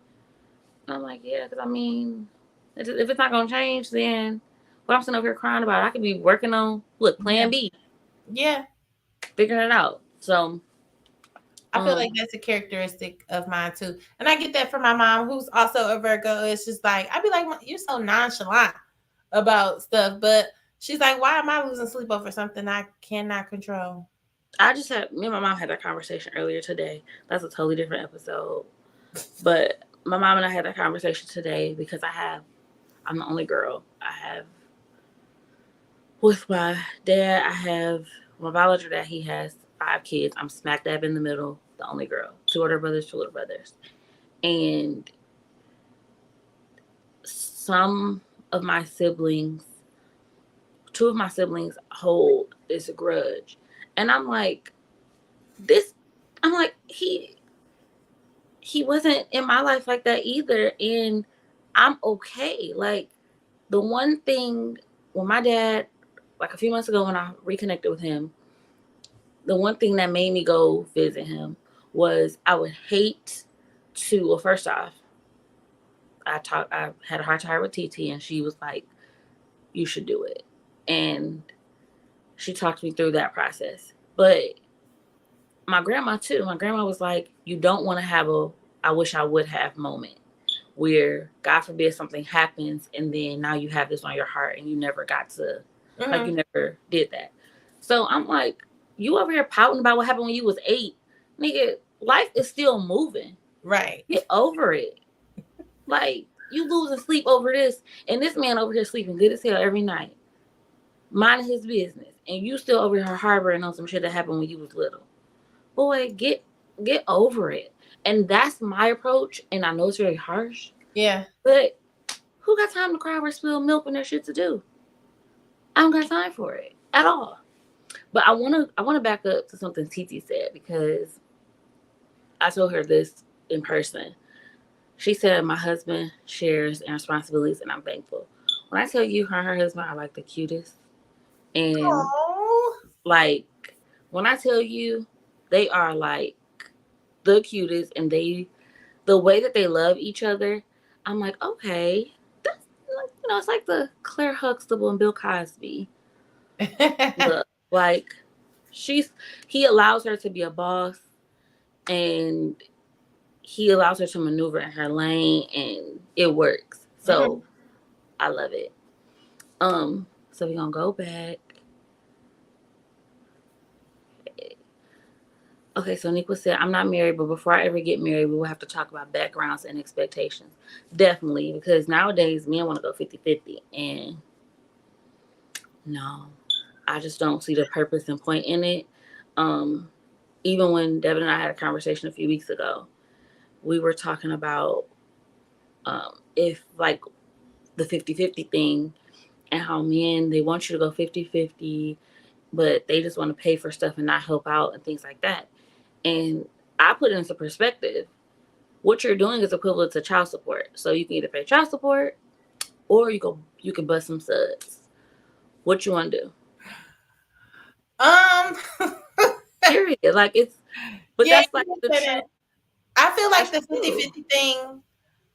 And I'm like, yeah, because I mean, if it's not gonna change, then what I'm sitting over here crying about, I could be working on Yeah. plan B, Yeah. figuring it out. So I feel like um that's a characteristic of mine too. And I get that from my mom, who's also a Virgo. It's just like, I'd be like, you're so nonchalant about stuff. But she's like, why am I losing sleep over something I cannot control? I just had me and my mom had that conversation earlier today. That's a totally different episode. But my mom and I had that conversation today because I'm the only girl. I have with my dad, I have my biological dad, he has 5 kids. I'm smack dab in the middle, the only girl. Two older brothers, two little brothers. And some of my siblings, two of my siblings hold this grudge. And I'm like, this I'm like, he wasn't in my life like that either. And I'm okay. Like the one thing when my dad, like a few months ago when I reconnected with him, the one thing that made me go visit him was I would hate to, well, first off, I had a hard time with TT and she was like, you should do it. And she talked me through that process. But my grandma too, my grandma was like, you don't want to have a I wish I would have moment where God forbid something happens and then now you have this on your heart and you never got to, like, Mm-hmm. you never did that. So I'm like, you over here pouting about what happened when you was 8. Nigga, life is still moving. Right. Get over it. Like, you losing sleep over this, and this man over here sleeping good as hell every night, minding his business, and you still over here harboring on some shit that happened when you was little. Boy, get over it. And that's my approach, and I know it's very harsh, Yeah. but who got time to cry over spilled milk when there's shit to do? I don't got time for it at all. But I wanna back up to something Titi said, because I told her this in person. She said my husband shares in responsibilities, and I'm thankful. When I tell you, her and her husband are like the cutest, and Oh. like when I tell you, they are like the cutest, and the way that they love each other, I'm like, okay, that's like, it's like the Claire Huxtable and Bill Cosby look. Like, she's he allows her to be a boss, and he allows her to maneuver in her lane, and it works. Mhm. So I love it. So we're gonna go back. Okay, so Nick said, I'm not married, but before I ever get married, we will have to talk about backgrounds and expectations. Definitely, because nowadays men want to go 50-50, and no, I just don't see the purpose and point in it. Um, Even when Devin and I had a conversation a few weeks ago, we were talking about if like the 50-50 thing, and how men, they want you to go 50-50, but they just want to pay for stuff and not help out and things like that. And I put it into perspective. What you're doing is equivalent to child support. So you can either pay child support or you can bust some suds. What you want to do? Um. Period. Like, it's, but Yeah, that's you like can the say that. truth. I feel like That's the true. 50-50 thing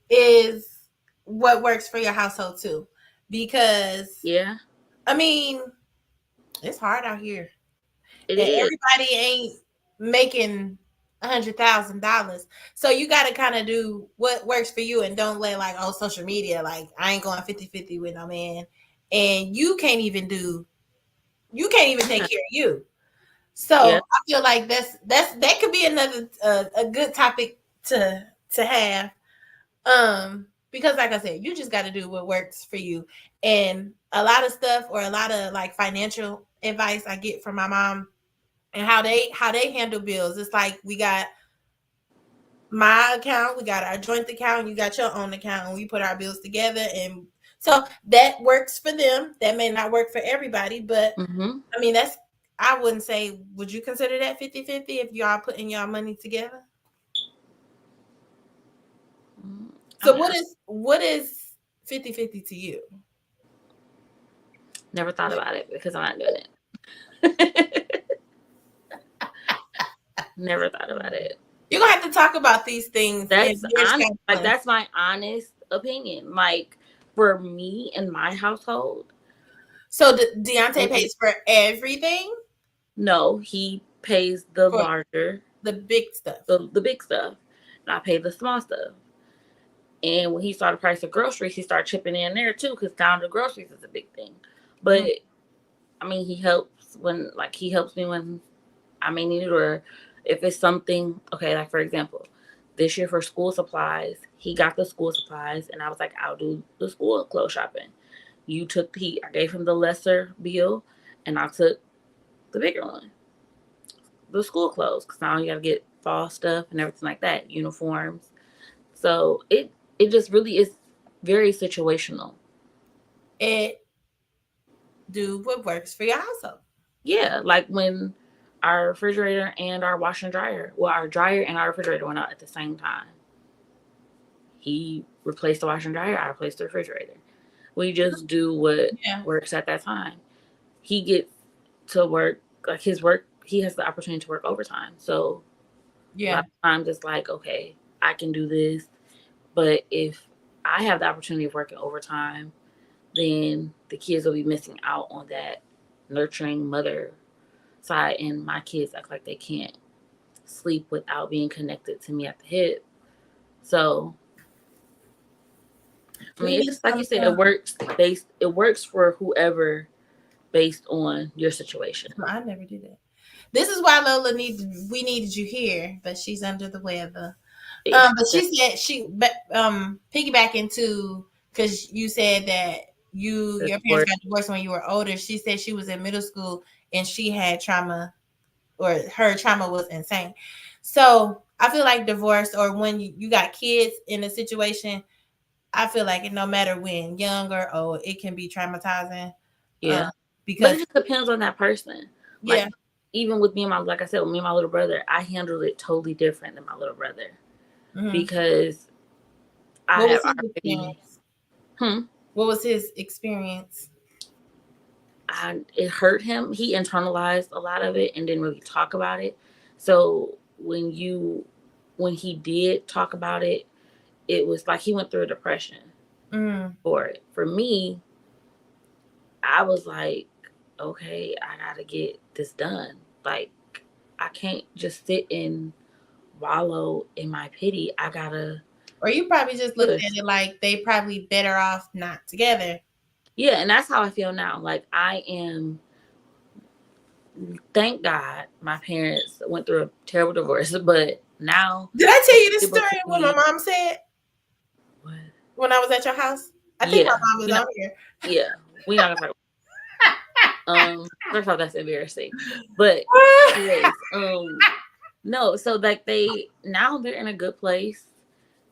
is what works for your household too. Because Yeah, I mean, it's hard out here. it And is. everybody ain't making $100,000. So you gotta kind of do what works for you and don't let like social media, like I ain't going 50-50 with no man. And you can't even take Yeah, care of you. So yeah. I feel like that could be another a good topic to have. Because like I said, you just got to do what works for you. And a lot of stuff, or a lot of like financial advice I get from my mom, and how they handle bills. It's like we got my account, we got our joint account, you got your own account, and we put our bills together. And so that works for them. That may not work for everybody, but Mm-hmm. I mean, I wouldn't say, would you consider that 50-50 if y'all putting y'all money together? I So mean, I what is 50-50 to you? never thought about it because I'm not doing it. Never thought about it. You're gonna have to talk about these things in That's years honest. Like, coming. that's my honest opinion. Like, for me and my household, So Deontay we pays for everything, no, he pays the for larger, the big stuff. the big stuff, and I pay the small stuff. And when he saw the price of groceries, he started chipping in there too, because down to groceries is a big thing. But Mhm. I mean, he helps me when I may need it, or if it's something. Okay, like for example, this year for school supplies, he got the school supplies, and I was like, I'll do the school clothes shopping. I gave him the lesser bill, and I took the bigger one, the school clothes, because now you got to get fall stuff and everything like that, uniforms. So it just really is very situational. It do what works for your household. Yeah, like when our refrigerator and our washer and dryer, well, our dryer and our refrigerator went out at the same time. He replaced the washer and dryer. I replaced the refrigerator. We just do what Yeah, works at that time. He gets to work, like his work. He has the opportunity to work overtime. So a lot yeah, of times it's like, okay, I can do this. But if I have the opportunity of working overtime, then the kids will be missing out on that nurturing mother side, and my kids act like they can't sleep without being connected to me at the hip. So I mean, it's like you said, sometimes. it works for whoever based on your situation. I never did that. This is why Lola we needed you here, but she's under the weather. But she said piggyback into because you said that your parents got divorced when you were older. She said she was in middle school and she had trauma, or her trauma was insane. So I feel like divorce, or when you got kids in a situation, I feel like no matter when, young or old, it can be traumatizing. Yeah. But Because it just depends on that person. Like, yeah. even with me and like I said, with me and my little brother, I handled it totally different than my little brother Mm-hmm. because I What have was his already, experience? hmm, What was his experience? it hurt him. He internalized a lot of it and didn't really talk about it. So when he did talk about it, it was like he went through a depression Mm. for it. For me, I was like, okay, I gotta get this done. Like, I can't just sit and wallow in my pity. I gotta Or you probably just looked push. at it like they probably better off not together. Yeah, and that's how I feel now. Like, I am, thank God my parents went through a terrible divorce, but now Did I tell you this able to story what my be mom said what? when I was at your house? I think my Yeah, mom was we not on here. yeah, we not gonna talk. First of all, that's embarrassing. But anyways, no, so like they're in a good place,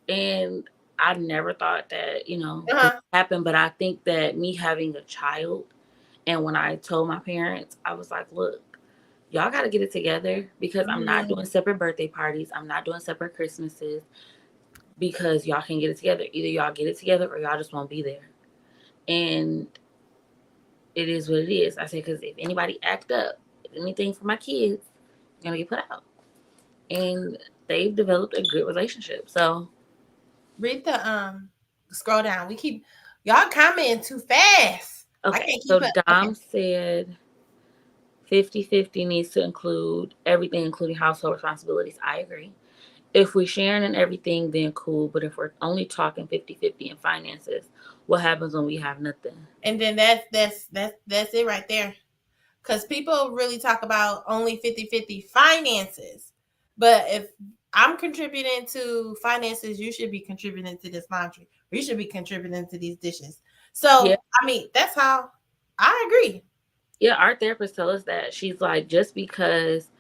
and I never thought that this Uh-huh. happened. But I think that me having a child, and when I told my parents, I was like, look, y'all got to get it together because I'm not doing Mm. separate birthday parties. I'm not doing separate Christmases because y'all can get it together. Either y'all get it together or y'all just won't be there. And it is what it is. I said, because if anybody act up, anything for my kids, gonna get put out. And they've developed a good relationship. So Read the scroll down. We keep y'all commenting too fast. I okay. can't keep So up. Okay. Dom said 50-50 needs to include everything, including household responsibilities. I agree. If we're sharing and everything, then cool. But if we're only talking 50-50 in finances, what happens when we have nothing? And then that's it right there. Because people really talk about only 50-50 finances. But if I'm contributing to finances, you should be contributing to this laundry. Or you should be contributing to these dishes. Yeah. So, I mean, that's how I agree. Yeah. Our therapist tell us that. She's like, just because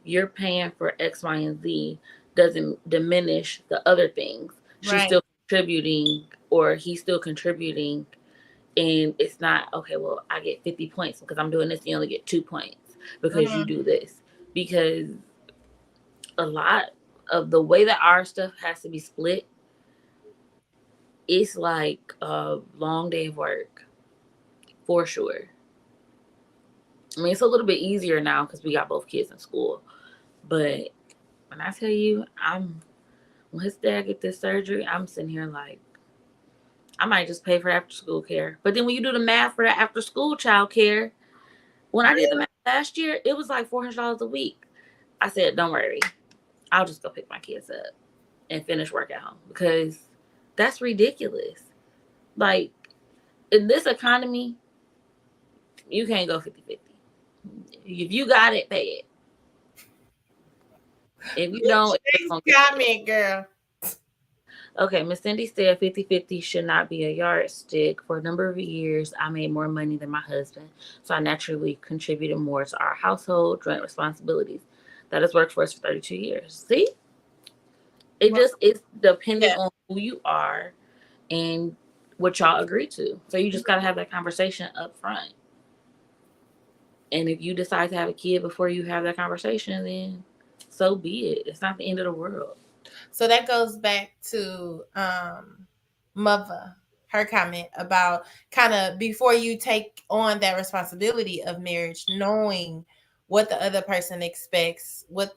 you're paying for X, Y, and Z doesn't diminish the other things. She's Right. still contributing, or he's still contributing. And it's not, okay, well, I get 50 points because I'm doing this. You only get 2 points because you Mm-hmm. do this. Because a lot of the way that our stuff has to be split, it's like a long day of work for sure. I mean, it's a little bit easier now because we got both kids in school. But when I tell you, when his dad get this surgery, I'm sitting here like, I might just pay for after school care. But then when you do the math for the after school child care, when I did the math last year, it was like $400 a week. I said, don't worry, I'll just go pick my kids up and finish work at home because that's ridiculous. Like, in this economy, you can't go 50-50. If you got it, pay it. If you don't, it's just gonna Next get bad. comment, girl. Okay, Miss Cindy said 50-50 should not be a yardstick. For a number of years, I made more money than my husband, so I naturally contributed more to our household joint responsibilities. That has worked for us for 32 years. See? Well, It's depending yeah. on who you are and what y'all agree to. So you just gotta have that conversation up front. And if you decide to have a kid before you have that conversation, then so be it. It's not the end of the world. So that goes back to mother, her comment about kind of before you take on that responsibility of marriage, knowing what the other person expects, what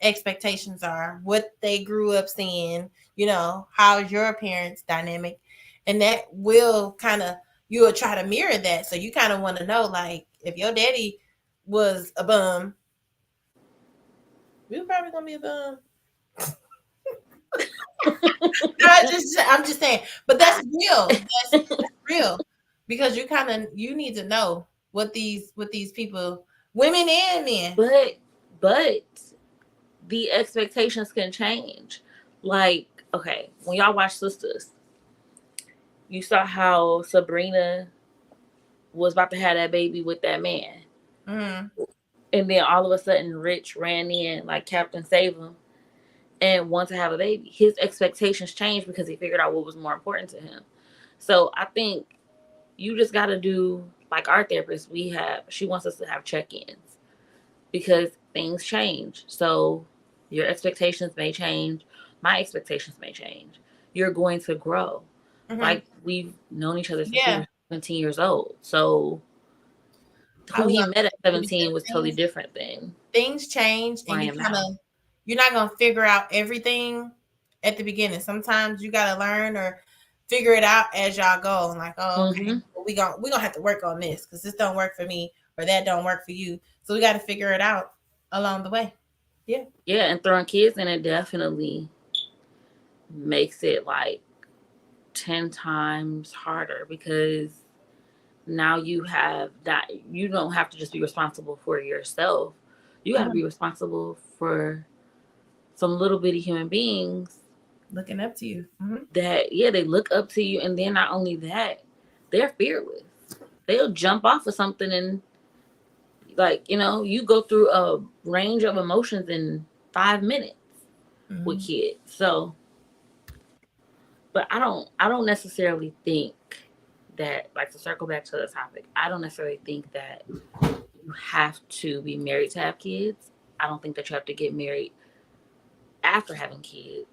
expectations are, what they grew up seeing, how's your parents' dynamic, and that will kind of you will try to mirror that. So you kind of want to know, like, if your daddy was a bum, we were probably gonna be a bum. No, I'm just saying, but that's real. That's real because you need to know what these people, women and men. But the expectations can change. Like, okay, when y'all watch Sisters, you saw how Sabrina was about to have that baby with that man. Mm-hmm. And then all of a sudden, Rich ran in like Captain Save him and wanted to have a baby. His expectations changed because he figured out what was more important to him. So I think you just got to do like our therapist. She wants us to have check ins because things change. So your expectations may change. My expectations may change. You're going to grow. Mm-hmm. Like we've known each other since we Yeah, were 17 years old. So I who was he gonna met at say 17 was totally 17. different than Things change, who and I am now. you're not gonna figure out everything at the beginning. Sometimes you gotta learn or figure it out as y'all go. Like, oh, okay, Hmm. well, we gonna have to work on this because this don't work for me or that don't work for you. So we got to figure it out along the way. Yeah. Yeah, and throwing kids in it definitely makes it like 10 times harder because now you have that you don't have to just be responsible for yourself. You got to Mhm. be responsible for some little bitty human beings Looking up to you. Hmm. that, yeah, they look up to you. And then not only that, they're fearless. They'll jump off of something and, like, you go through a range of emotions in 5 minutes with Hmm. kids. So, but I don't necessarily think that, like, to circle back to the topic, I don't necessarily think that you have to be married to have kids. I don't think that you have to get married after having kids.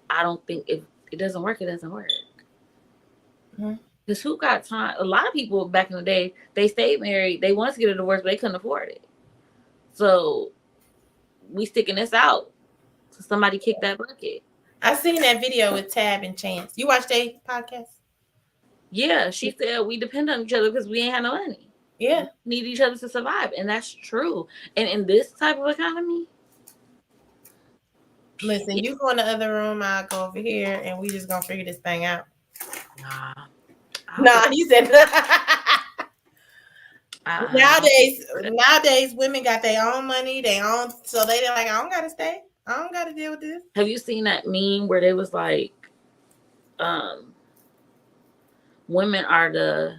I don't think if it doesn't work, it doesn't work. Hmm. Because who got time? A lot of people back in the day, they stayed married. They wanted to get a divorce, but they couldn't afford it. So we sticking this out. So somebody kick that bucket. I seen that video with Tab and Chance. You watched a podcast? Yeah, she said we depend on each other because we ain't had no money. We Yeah. need each other to survive, and that's true. And in this type of economy, Listen, yeah, you go in the other room, I'll go over here, and we just gonna figure this thing out. nah, I'll Nah, figure. he said. I'll figure that. Nowadays, women got their own money, their own, so they like, I don't gotta stay. I don't gotta deal with this. Have you seen that meme where they was like, um, women are the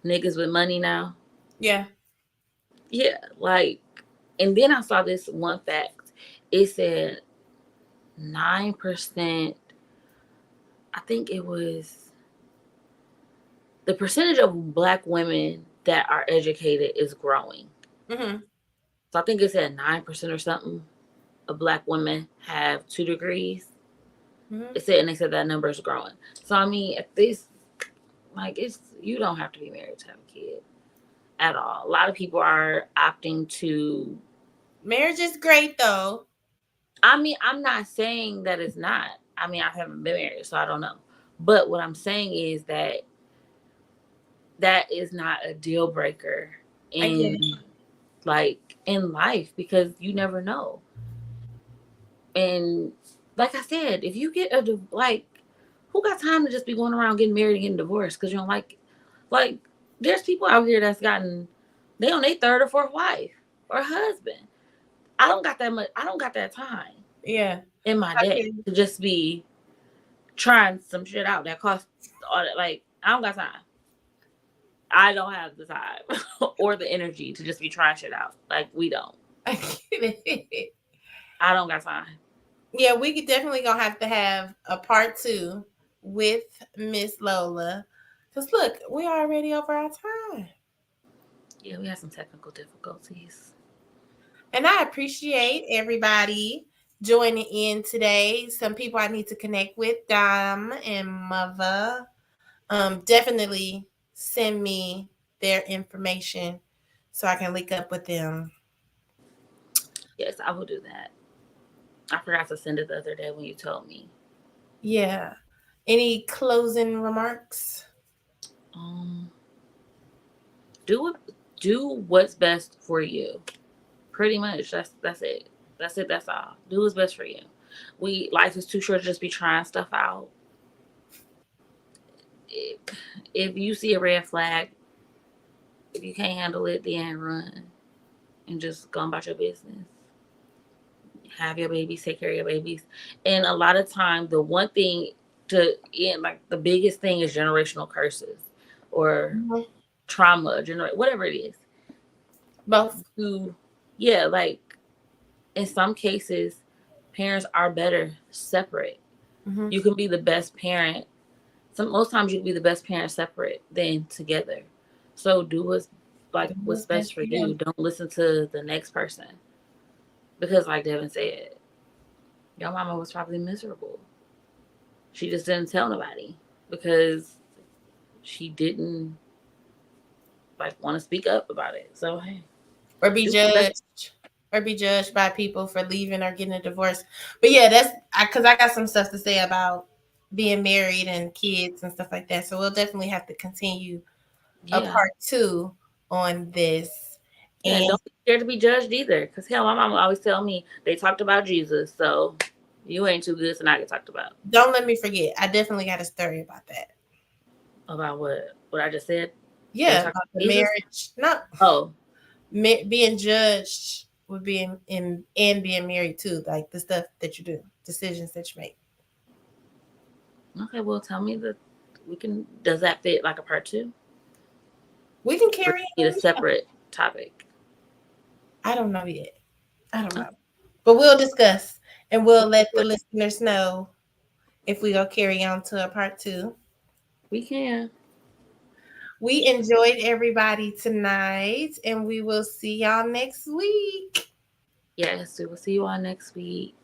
niggas with money now? Yeah. Yeah, like, and then I saw this one fact. It said 9%, I think it was the percentage of black women that are educated is growing. Mm-hmm. So I think it said 9% or something of black women have 2 degrees. Mm-hmm. It said, and they said that number is growing. So I mean, if this, like, it's you don't have to be married to have a kid at all. A lot of people are opting to. Marriage is great though. I mean, I'm not saying that it's not. I mean, I haven't been married, so I don't know. But what I'm saying is that that is not a deal breaker I get in, it. like, in life, because you never know. And like I said, if you get like, who got time to just be going around getting married and getting divorced because you don't like, there's people out here that's gotten, they on their third or fourth wife or husband. I don't got that much. I don't got that time Yeah. in my I day can. to just be trying some shit out that costs all that. Like, I don't got time. I don't have the time or the energy to just be trying shit out. Like, we don't. I get it. I don't got time. Yeah, we could definitely gonna have to have a part two with Miss Lola. Cause look, we already over our time. Yeah, we had some technical difficulties. And I appreciate everybody joining in today. Some people I need to connect with, Dom and Mother. Definitely send me their information so I can link up with them. Yes, I will do that. I forgot to send it the other day when you told me. Yeah. Any closing remarks? Um, do it. Do what's best for you. Pretty much. That's it. That's it. That's all. Do what's best for you. Life is too short to just be trying stuff out. If, if you see a red flag, if you can't handle it, then run and just go about your business. Have your babies, take care of your babies. And a lot of time, the one thing to end, like the biggest thing is generational curses or Mhm. trauma, whatever it is. Both. To, yeah, like in some cases, parents are better separate. Hmm. You can be the best parent. Most times you can be the best parent separate than together. So do what's best for Yeah. you. Don't listen to the next person because, like Devin said, your mama was probably miserable. She just didn't tell nobody because she didn't like want to speak up about it. So hey, Or be do what's best. judged. Or be judged by people for leaving or getting a divorce. But yeah, that's because I got some stuff to say about being married and kids and stuff like that. So we'll definitely have to continue a Yeah, part 2 on this. yeah, and And don't be scared to be judged either. Cause hell, my mama always tell me they talked about Jesus, so you ain't too good to not get talked don't let me forget, I definitely got a story about that. about what I just said. They Yeah, talked about the about Jesus. marriage, not Oh, being judged with being in and being married too, like the stuff that you do, decisions that you make. okay. Well, tell me we can. Does that fit like a part two? We can Or carry need a on. separate topic? I don't know yet. I don't know. But we'll discuss and we'll let the Okay, listeners know if we go carry on to a part 2. we can. We enjoyed everybody tonight and we will see y'all next week. Yes, we will see you all next week.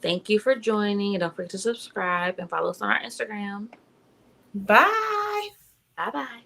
Thank you for joining. And don't forget to subscribe and follow us on our Instagram. Bye. Bye bye.